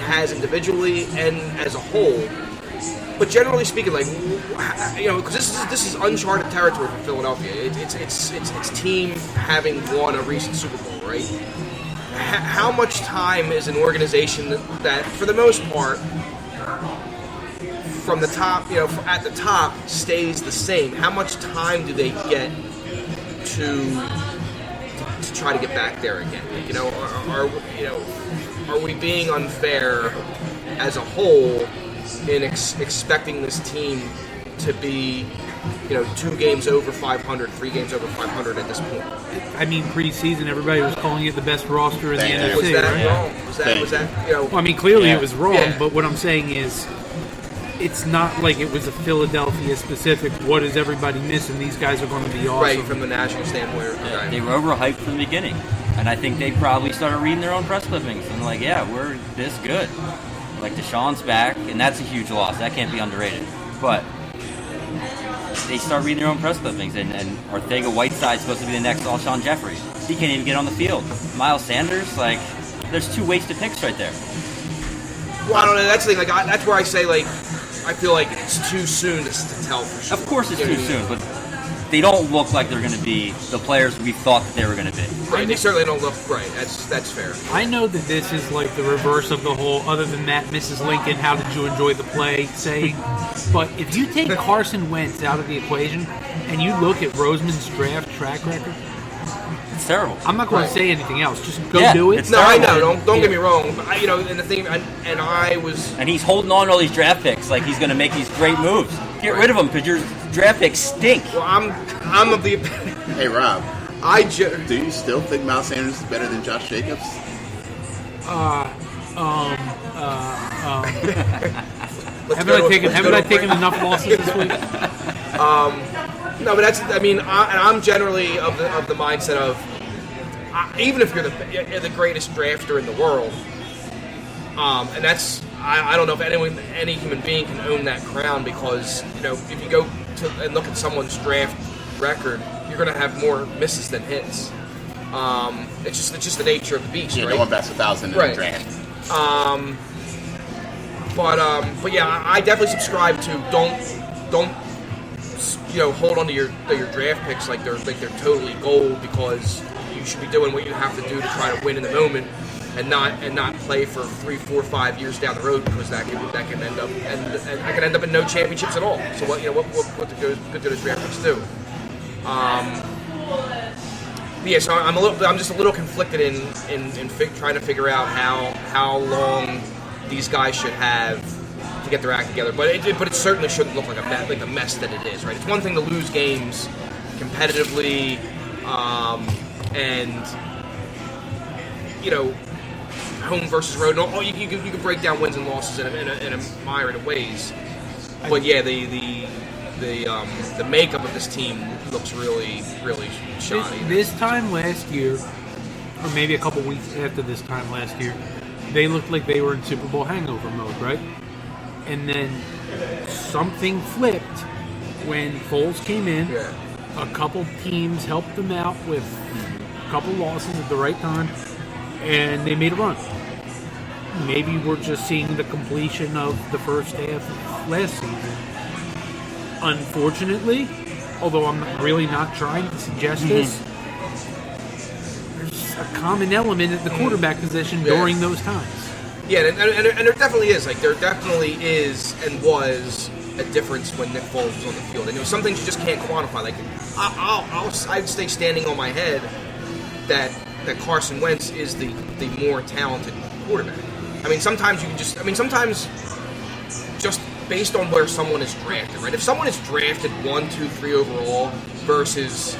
has individually and as a whole. But generally speaking, because this is uncharted territory for Philadelphia. It's team having won a recent Super Bowl, right? How much time is an organization that for the most part, from the top, at the top, stays the same? How much time do they get to try to get back there again? Are we being unfair as a whole in expecting this team to be 2 games over 500, 3 games over 500 at this point? I mean, preseason, everybody was calling it the best roster in the NFC. Was that right? wrong? Was that Well, I mean, clearly it was wrong, Yeah. but what I'm saying is it's not like it was a Philadelphia specific, what is everybody missing? These guys are going to be awesome. right from the national standpoint? They were overhyped from the beginning, and I think they probably started reading their own press clippings and we're this good. Like, Deshaun's back, and that's a huge loss. That can't be underrated. But they start reading their own press clippings, and Ortega-Whiteside's supposed to be the next Alshon Jeffrey. He can't even get on the field. Miles Sanders, there's 2 wasted picks right there. Well, I don't know. That's the thing. That's where I say, I feel like it's too soon to tell for sure. Of course it's too soon, but they don't look like they're going to be the players we thought that they were going to be. Right, they certainly don't look right. That's fair. I know that this is like the reverse of the whole, other than that, Mrs. Lincoln, how did you enjoy the play saying, but if you take Carson Wentz out of the equation and you look at Roseman's draft track record, it's It's terrible. I'm not going Right. to say anything else. Just go Yeah, do it. it's No, I know. terrible. Don't get me wrong. But and the thing, and I was. And he's holding on to all these draft picks like he's going to make these great moves. Get rid of them because your draft picks stink. Well, I'm of the. Hey, Rob, Do do you still think Miles Sanders is better than Josh Jacobs? Haven't I taken enough losses this week? No, but that's. I mean, I'm generally of the mindset of even if you're the greatest drafter in the world, and that's I don't know if any human being can own that crown because if you go to and look at someone's draft record, you're going to have more misses than hits. It's just the nature of the beast, Yeah, right? no one bats 1,000 in Right. the draft. But yeah, I definitely subscribe to don't hold on to your draft picks like they're totally gold because you should be doing what you have to do to try to win in the moment and not play for 3, 4, 5 years down the road because that can end up and I can end up in no championships at all. So what good do those draft picks do? Yeah, so I'm just a little conflicted in trying to figure out how long these guys should have to get their act together. But it certainly shouldn't look like a mess that it is, right? It's one thing to lose games competitively, and home versus road. No, you can break down wins and losses in a myriad of ways. But yeah, the makeup of this team looks really, really shoddy. This time last year, or maybe a couple weeks after this time last year, they looked like they were in Super Bowl hangover mode, right? And then something flipped when Foles came in. Yeah. A couple teams helped them out with a couple losses at the right time, and they made a run. Maybe we're just seeing the completion of the first half of last season. Unfortunately, although I'm really not trying to suggest this, there's a common element at the quarterback position during those times. Yeah, and there definitely is. Like, there definitely is and was a difference when Nick Foles was on the field. And some things you just can't quantify. Like, I'd stay standing on my head that Carson Wentz is the more talented quarterback. I mean, sometimes you can just... I mean, sometimes just based on where someone is drafted, right? If someone is drafted 1, 2, 3 overall versus,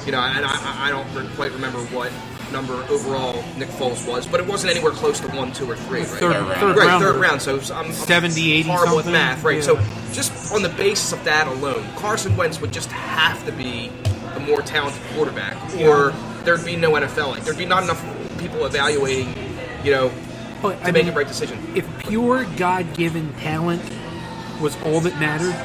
and I don't quite remember what number overall Nick Foles was, but it wasn't anywhere close to 1, 2, or 3, right? Third round. So I'm 70, 80 horrible something. at math, right? Yeah. So just on the basis of that alone, Carson Wentz would just have to be a more talented quarterback, or there'd be no NFL. Like, there'd be not enough people evaluating, to make a right decision. If pure God-given talent was all that mattered,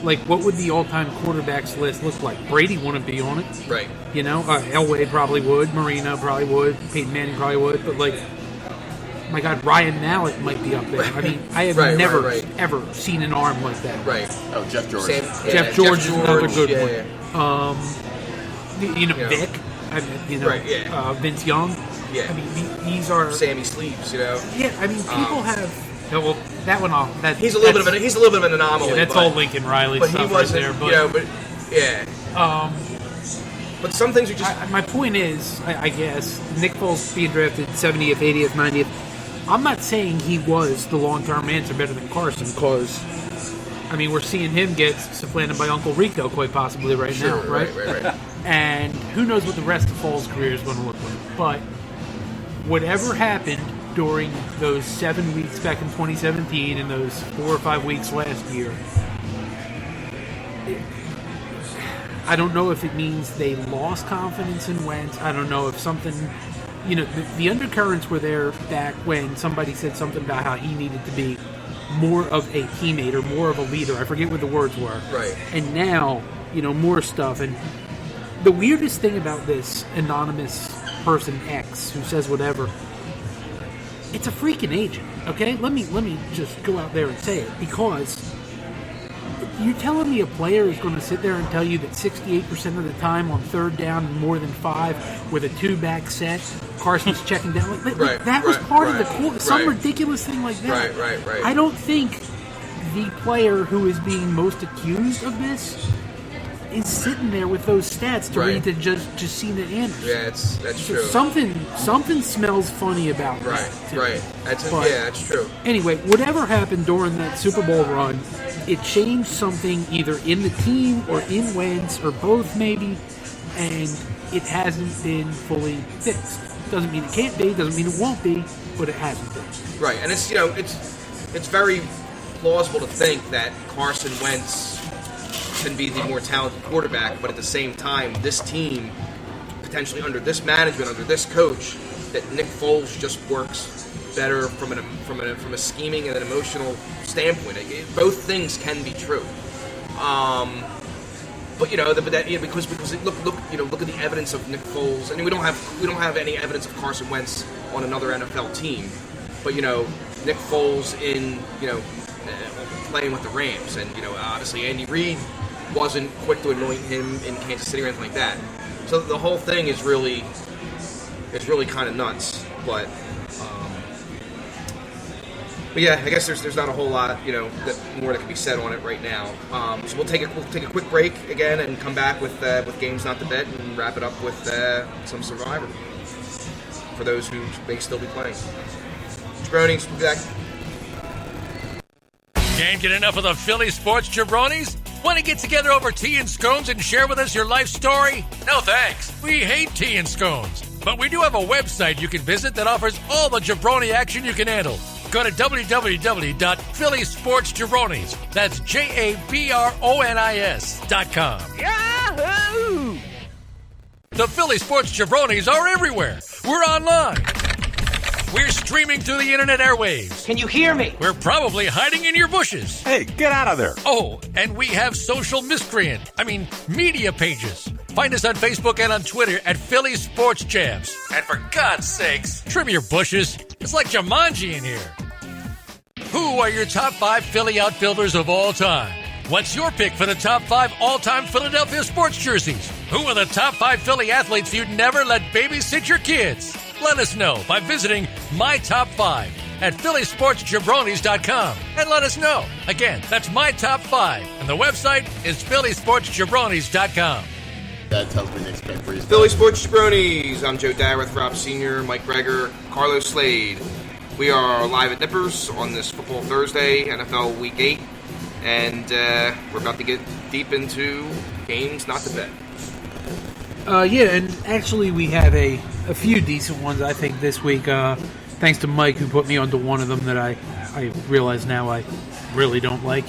like, what would the all-time quarterbacks list look like? Brady wouldn't be on it. Right. Elway probably would. Marino probably would. Peyton Manning probably would. But, like, my God, Ryan Mallett might be up there. I mean, I have never, ever seen an arm like that. Right. Oh, Jeff George. Jeff George is another good one. Yeah. Vic. Vince Young. Yeah. I mean, these are... Sammy Sleeves, Yeah, I mean, people have... No, well, that one off. He's a little bit of an anomaly. Yeah, that's all Lincoln Riley but stuff he wasn't, right there. But some things are just. My point is, I guess Nick Foles being drafted 70th, 80th, 90th. I'm not saying he was the long-term answer better than Carson, because I mean we're seeing him get supplanted by Uncle Rico quite possibly now, right? Right. And who knows what the rest of Foles' career is going to look like. But whatever happened during those 7 weeks back in 2017 and those 4 or 5 weeks last year, I don't know if it means they lost confidence in Wentz. I don't know if something, the undercurrents were there back when somebody said something about how he needed to be more of a teammate or more of a leader. I forget what the words were. Right. And now, more stuff. And the weirdest thing about this anonymous person X who says whatever, it's a freaking agent, okay? Let me just go out there and say it, because you're telling me a player is going to sit there and tell you that 68% of the time on third down and more than 5 with a 2-back set, Carson's checking down. That was part of the quarter. Some ridiculous thing like that. Right. I don't think the player who is being most accused of this is sitting there with those stats to Right. read to Justina Anders. Yeah, that's So true. something smells funny about Right, that. too. right. That's But- that's true. Anyway, whatever happened during that Super Bowl run, it changed something either in the team or in Wentz or both maybe, and it hasn't been fully fixed. Doesn't mean it can't be, doesn't mean it won't be, but it hasn't been. Right, and it's it's very plausible to think that Carson Wentz can be the more talented quarterback, but at the same time, this team, potentially under this management, under this coach, that Nick Foles just works better from a scheming and an emotional standpoint. Both things can be true. But because look at the evidence of Nick Foles. I mean, we don't have any evidence of Carson Wentz on another NFL team, but Nick Foles in playing with the Rams, and obviously Andy Reid wasn't quick to anoint him in Kansas City or anything like that. So the whole thing is really kind of nuts. But yeah, I guess there's not a whole lot more that can be said on it right now. So we'll take a quick break again and come back with games not to bet and wrap it up with some Survivor for those who may still be playing. Jabronis, we'll be back. Can't get enough of the Philly Sports Jabronis? Want to get together over tea and scones and share with us your life story? No thanks. We hate tea and scones. But we do have a website you can visit that offers all the jabroni action you can handle. Go to www.phillysportsjabronis. That's JABRONIS.com. Yahoo! The Philly Sports Jabronis are everywhere. We're online. We're streaming through the internet airwaves. Can you hear me? We're probably hiding in your bushes. Hey, get out of there. Oh, and we have social media pages. Find us on Facebook and on Twitter at Phillies Sports Jabs. And for God's sakes, trim your bushes. It's like Jumanji in here. Who are your top 5 Philly outfielders of all time? What's your pick for the top 5 all-time Philadelphia sports jerseys? Who are the top 5 Philly athletes you'd never let babysit your kids? Let us know by visiting My Top 5 at phillysportsjabronis.com and let us know. Again, that's My Top 5, and the website is phillysportsjabronis.com. That tells me Nick's pick for his Philly Sports Jabronis. I'm Joe Dyer with Rob Sr., Mike Greger, Carlos Slade. We are live at Nippers on this Football Thursday, NFL Week 8, and we're about to get deep into games not to bet. Yeah, and actually we have a few decent ones, I think, this week. Thanks to Mike, who put me onto one of them that I realize now I really don't like.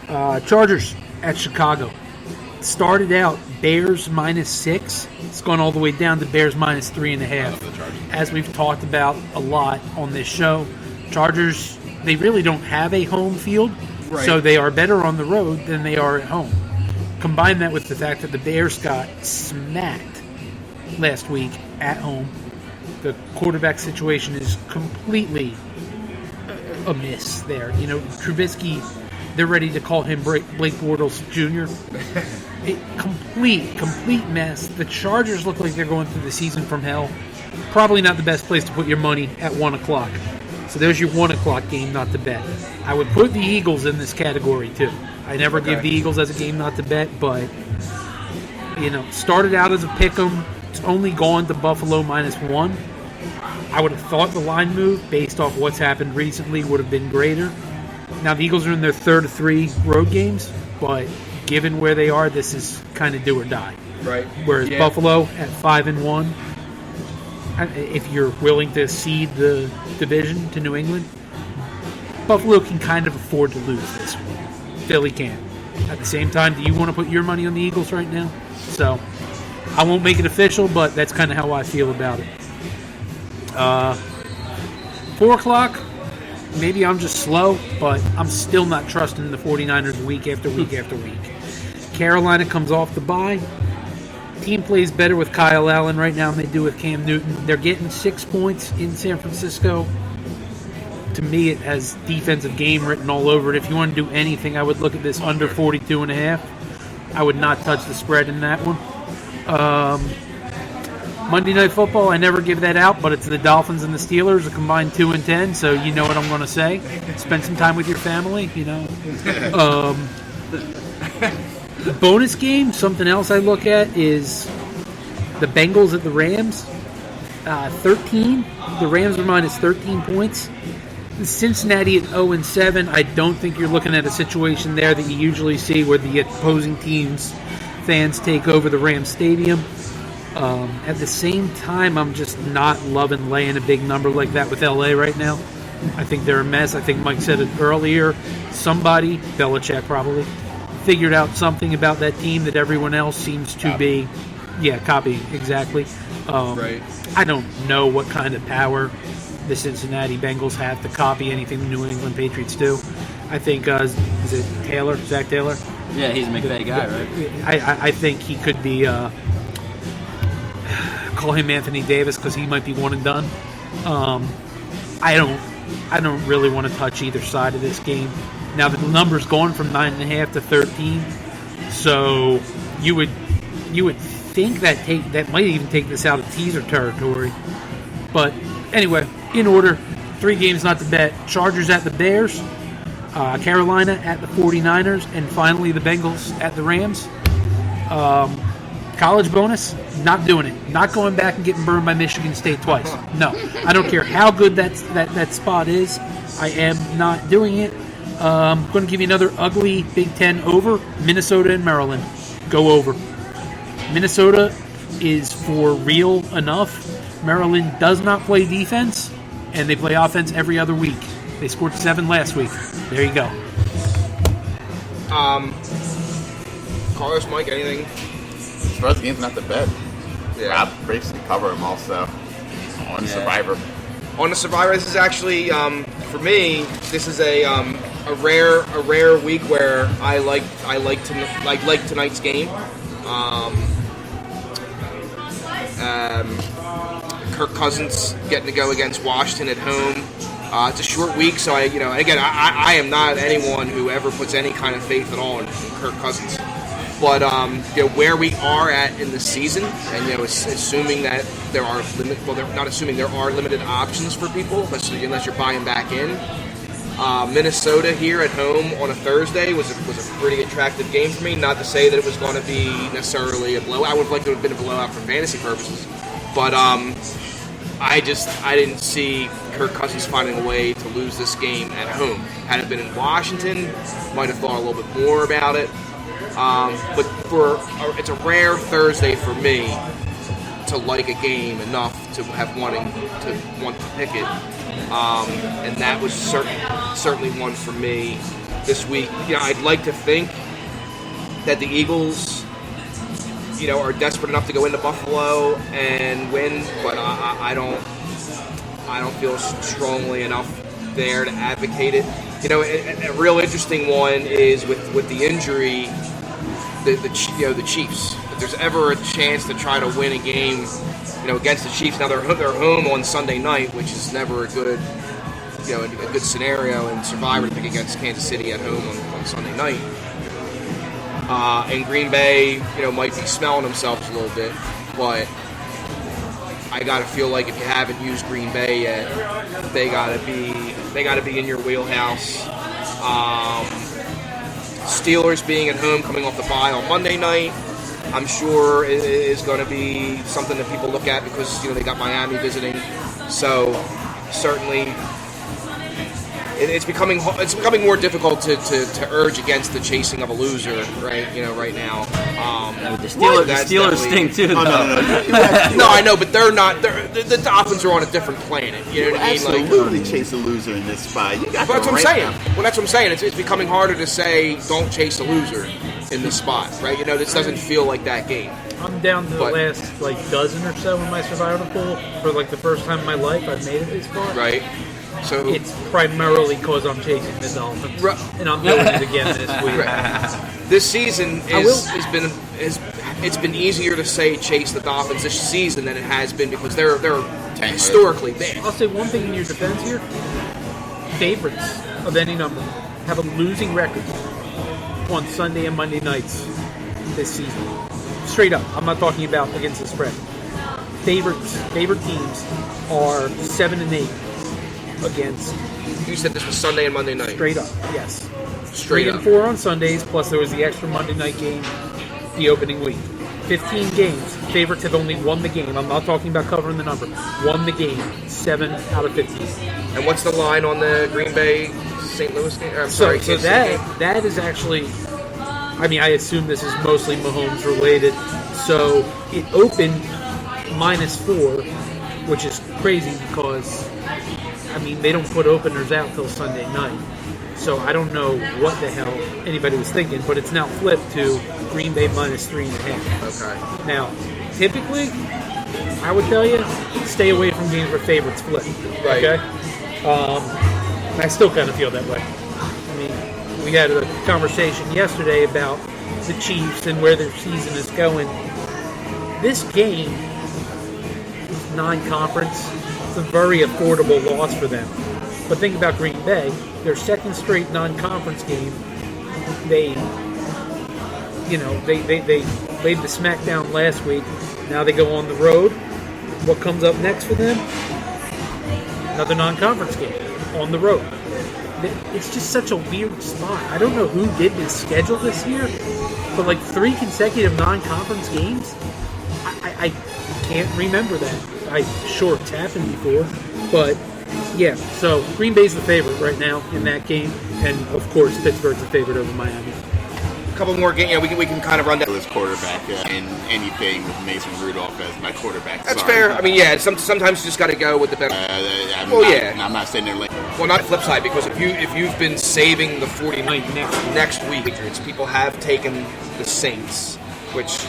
Chargers at Chicago. Started out Bears -6. It's gone all the way down to Bears -3.5. As we've talked about a lot on this show, Chargers, they really don't have a home field, Right. so they are better on the road than they are at home. Combine that with the fact that the Bears got smacked last week at home. The quarterback situation is completely amiss there. Trubisky, they're ready to call him Blake Bortles Jr. A complete mess. The Chargers look like they're going through the season from hell. Probably not the best place to put your money at 1 o'clock. So there's your 1 o'clock game not to bet. I would put the Eagles in this category too. I never give the Eagles as a game not to bet, but started out as a pick'em. It's only gone to Buffalo -1. I would have thought the line move, based off what's happened recently, would have been greater. Now the Eagles are in their third of 3 road games, but given where they are, this is kind of do or die. Right. Whereas Yeah. Buffalo at 5-1, if you're willing to cede the division to New England, Buffalo can kind of afford to lose this one. Philly can. At the same time, do you want to put your money on the Eagles right now? So I won't make it official, but that's kind of how I feel about it. 4 o'clock, maybe I'm just slow, but I'm still not trusting the 49ers week after week after week. Carolina comes off the bye. Team plays better with Kyle Allen right now than they do with Cam Newton. They're getting 6 points in San Francisco. To me, it has defensive game written all over it. If you want to do anything, I would look at this under 42.5. I would not touch the spread in that one. Monday Night Football, I never give that out, but it's the Dolphins and the Steelers, a combined 2-10, so you know what I'm going to say. Spend some time with your family, Bonus game, something else I look at is the Bengals at the Rams. 13. The Rams are minus 13 points. Cincinnati at 0-7. I don't think you're looking at a situation there that you usually see where the opposing teams' fans take over the Rams stadium. At the same time, I'm just not loving laying a big number like that with LA right now. I think they're a mess. I think Mike said it earlier. Somebody, Belichick probably, figured out something about that team that everyone else seems to be. Yeah, copy, exactly. Right. I don't know what kind of power the Cincinnati Bengals have to copy anything the New England Patriots do. I think, is it Taylor, Zach Taylor? Yeah, he's a McVay guy, right? I think he could be, call him Anthony Davis because he might be one and done. I don't really want to touch either side of this game. Now the number's going from 9.5 to 13, so you would think that might even take this out of teaser territory. But anyway, in order, 3 games not to bet: Chargers at the Bears, Carolina at the 49ers, and finally the Bengals at the Rams. College bonus, not doing it. Not going back and getting burned by Michigan State twice. No, I don't care how good that spot is. I am not doing it. I'm going to give you another ugly Big Ten over. Minnesota and Maryland. Go over. Minnesota is for real enough. Maryland does not play defense, and they play offense every other week. They scored 7 last week. There you go. Carlos, Mike, anything? As far as the game's not the bet. Yeah. Rob basically cover him also on Survivor. On the Survivor, this is actually for me. This is a rare week where I like tonight's game. Kirk Cousins getting to go against Washington at home. It's a short week, so I am not anyone who ever puts any kind of faith at all in Kirk Cousins. But where we are at in the season, and assuming that there are limited options for people, unless you're buying back in. Minnesota here at home on a Thursday was a pretty attractive game for me. Not to say that it was going to be necessarily a blowout. I would have liked it to have been a blowout for fantasy purposes, but I didn't see Kirk Cousins finding a way to lose this game at home. Had it been in Washington, might have thought a little bit more about it. But it's a rare Thursday for me to like a game enough to have want to pick it, and that was certainly one for me this week. I'd like to think that the Eagles, are desperate enough to go into Buffalo and win, but I don't feel strongly enough there to advocate it. A real interesting one is with the injury. The Chiefs. If there's ever a chance to try to win a game, against the Chiefs, now they're home on Sunday night, which is never a good, a good scenario in Survivor to pick against Kansas City at home on Sunday night. And Green Bay, might be smelling themselves a little bit, but I gotta feel like if you haven't used Green Bay yet, they gotta be in your wheelhouse. Steelers being at home, coming off the bye on Monday night, I'm sure is going to be something that people look at because they got Miami visiting. So certainly, it's becoming more difficult to urge against the chasing of a loser, right? Right now. The Steelers stink too, though. No, I know, but they're not. The Dolphins are on a different planet. You know what I mean? Absolutely, chase a loser in this spot. That's what I'm saying. Well, that's what I'm saying. It's becoming harder to say don't chase a loser in this spot, right? This doesn't feel like that game. I'm down to the last dozen or so in my survival pool. For the first time in my life, I've made it this far. Right. So it's primarily because I'm chasing the Dolphins, and I'm doing it again this week. Right. This season it's been easier to say chase the Dolphins this season than it has been because they're historically bad. I'll say one thing in your defense here: favorites of any number have a losing record on Sunday and Monday nights this season. Straight up, I'm not talking about against the spread. Favorite teams are 7-8 against. You said this was Sunday and Monday night. Straight up, yes. Straight 3 and up. 4 on Sundays, plus there was the extra Monday night game the opening week. 15 games. Favorites have only won the game. I'm not talking about covering the number. Won the game. 7 out of 15. And what's the line on the Green Bay St. Louis game? I'm So sorry, Kansas City game? that is actually, I mean, I assume this is mostly Mahomes related. So it opened -4, which is crazy because, I mean, they don't put openers out till Sunday night. So I don't know what the hell anybody was thinking, but it's now flipped to Green Bay -3.5. Okay. Now, typically, I would tell you, stay away from games where favorites flip. Right. Okay? I still kind of feel that way. I mean, we had a conversation yesterday about the Chiefs and where their season is going. This game is non-conference. It's a very affordable loss for them. But think about Green Bay. Their second straight non-conference game, they laid the smackdown last week. Now they go on the road. What comes up next for them? Another non-conference game on the road. It's just such a weird spot. I don't know who did this schedule this year, but like 3 consecutive non-conference games, I can't remember that. I'm sure it's happened before, but yeah. So Green Bay's the favorite right now in that game, and of course Pittsburgh's the favorite over Miami. A couple more games. Yeah, we can kind of run down. This quarterback in anything with Mason Rudolph as my quarterback. That's Sorry. fair. I mean, yeah. Sometimes you just got to go with the better. I'm not sitting there like. Well, not the flip side, because if you've been saving the 49 next week, Patriots, people have taken the Saints, which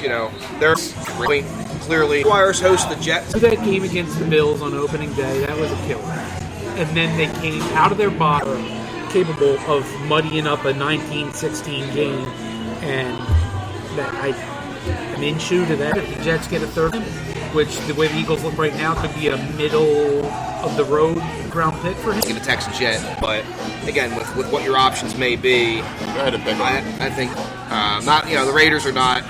they're really clearly. Jaguars host the Jets. That game against the Bills on opening day, that was a killer. And then they came out of their bottom, capable of muddying up a 19-16 game, and that I'm in shoe to that. If the Jets get a third, which the way the Eagles look right now could be a middle of the road round pick for him. Get a Texans Jet, but again, with what your options may be, Go ahead and pick on. I think not. The Raiders are not.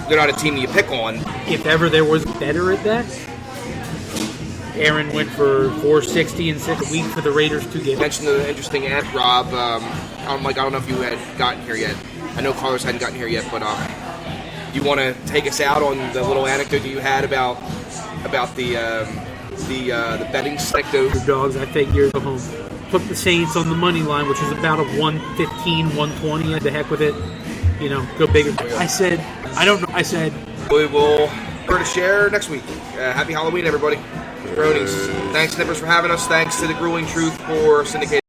They're not a team that you pick on. If ever there was better at that, Aaron went for 460 and 6 a week for the Raiders 2 games. You mentioned the interesting ad, Rob. I don't know if you had gotten here yet. I know Carlos hadn't gotten here yet, but do you want to take us out on the little anecdote that you had about the betting anecdote? Dogs, I figured go home. Took the Saints on the money line, which was about a 115, 120. The heck with it. Go bigger. I said, I don't know. I said, we will to share next week. Happy Halloween, everybody. Jabronis. Thanks, Nippers, for having us. Thanks to The Grueling Truth for syndicating.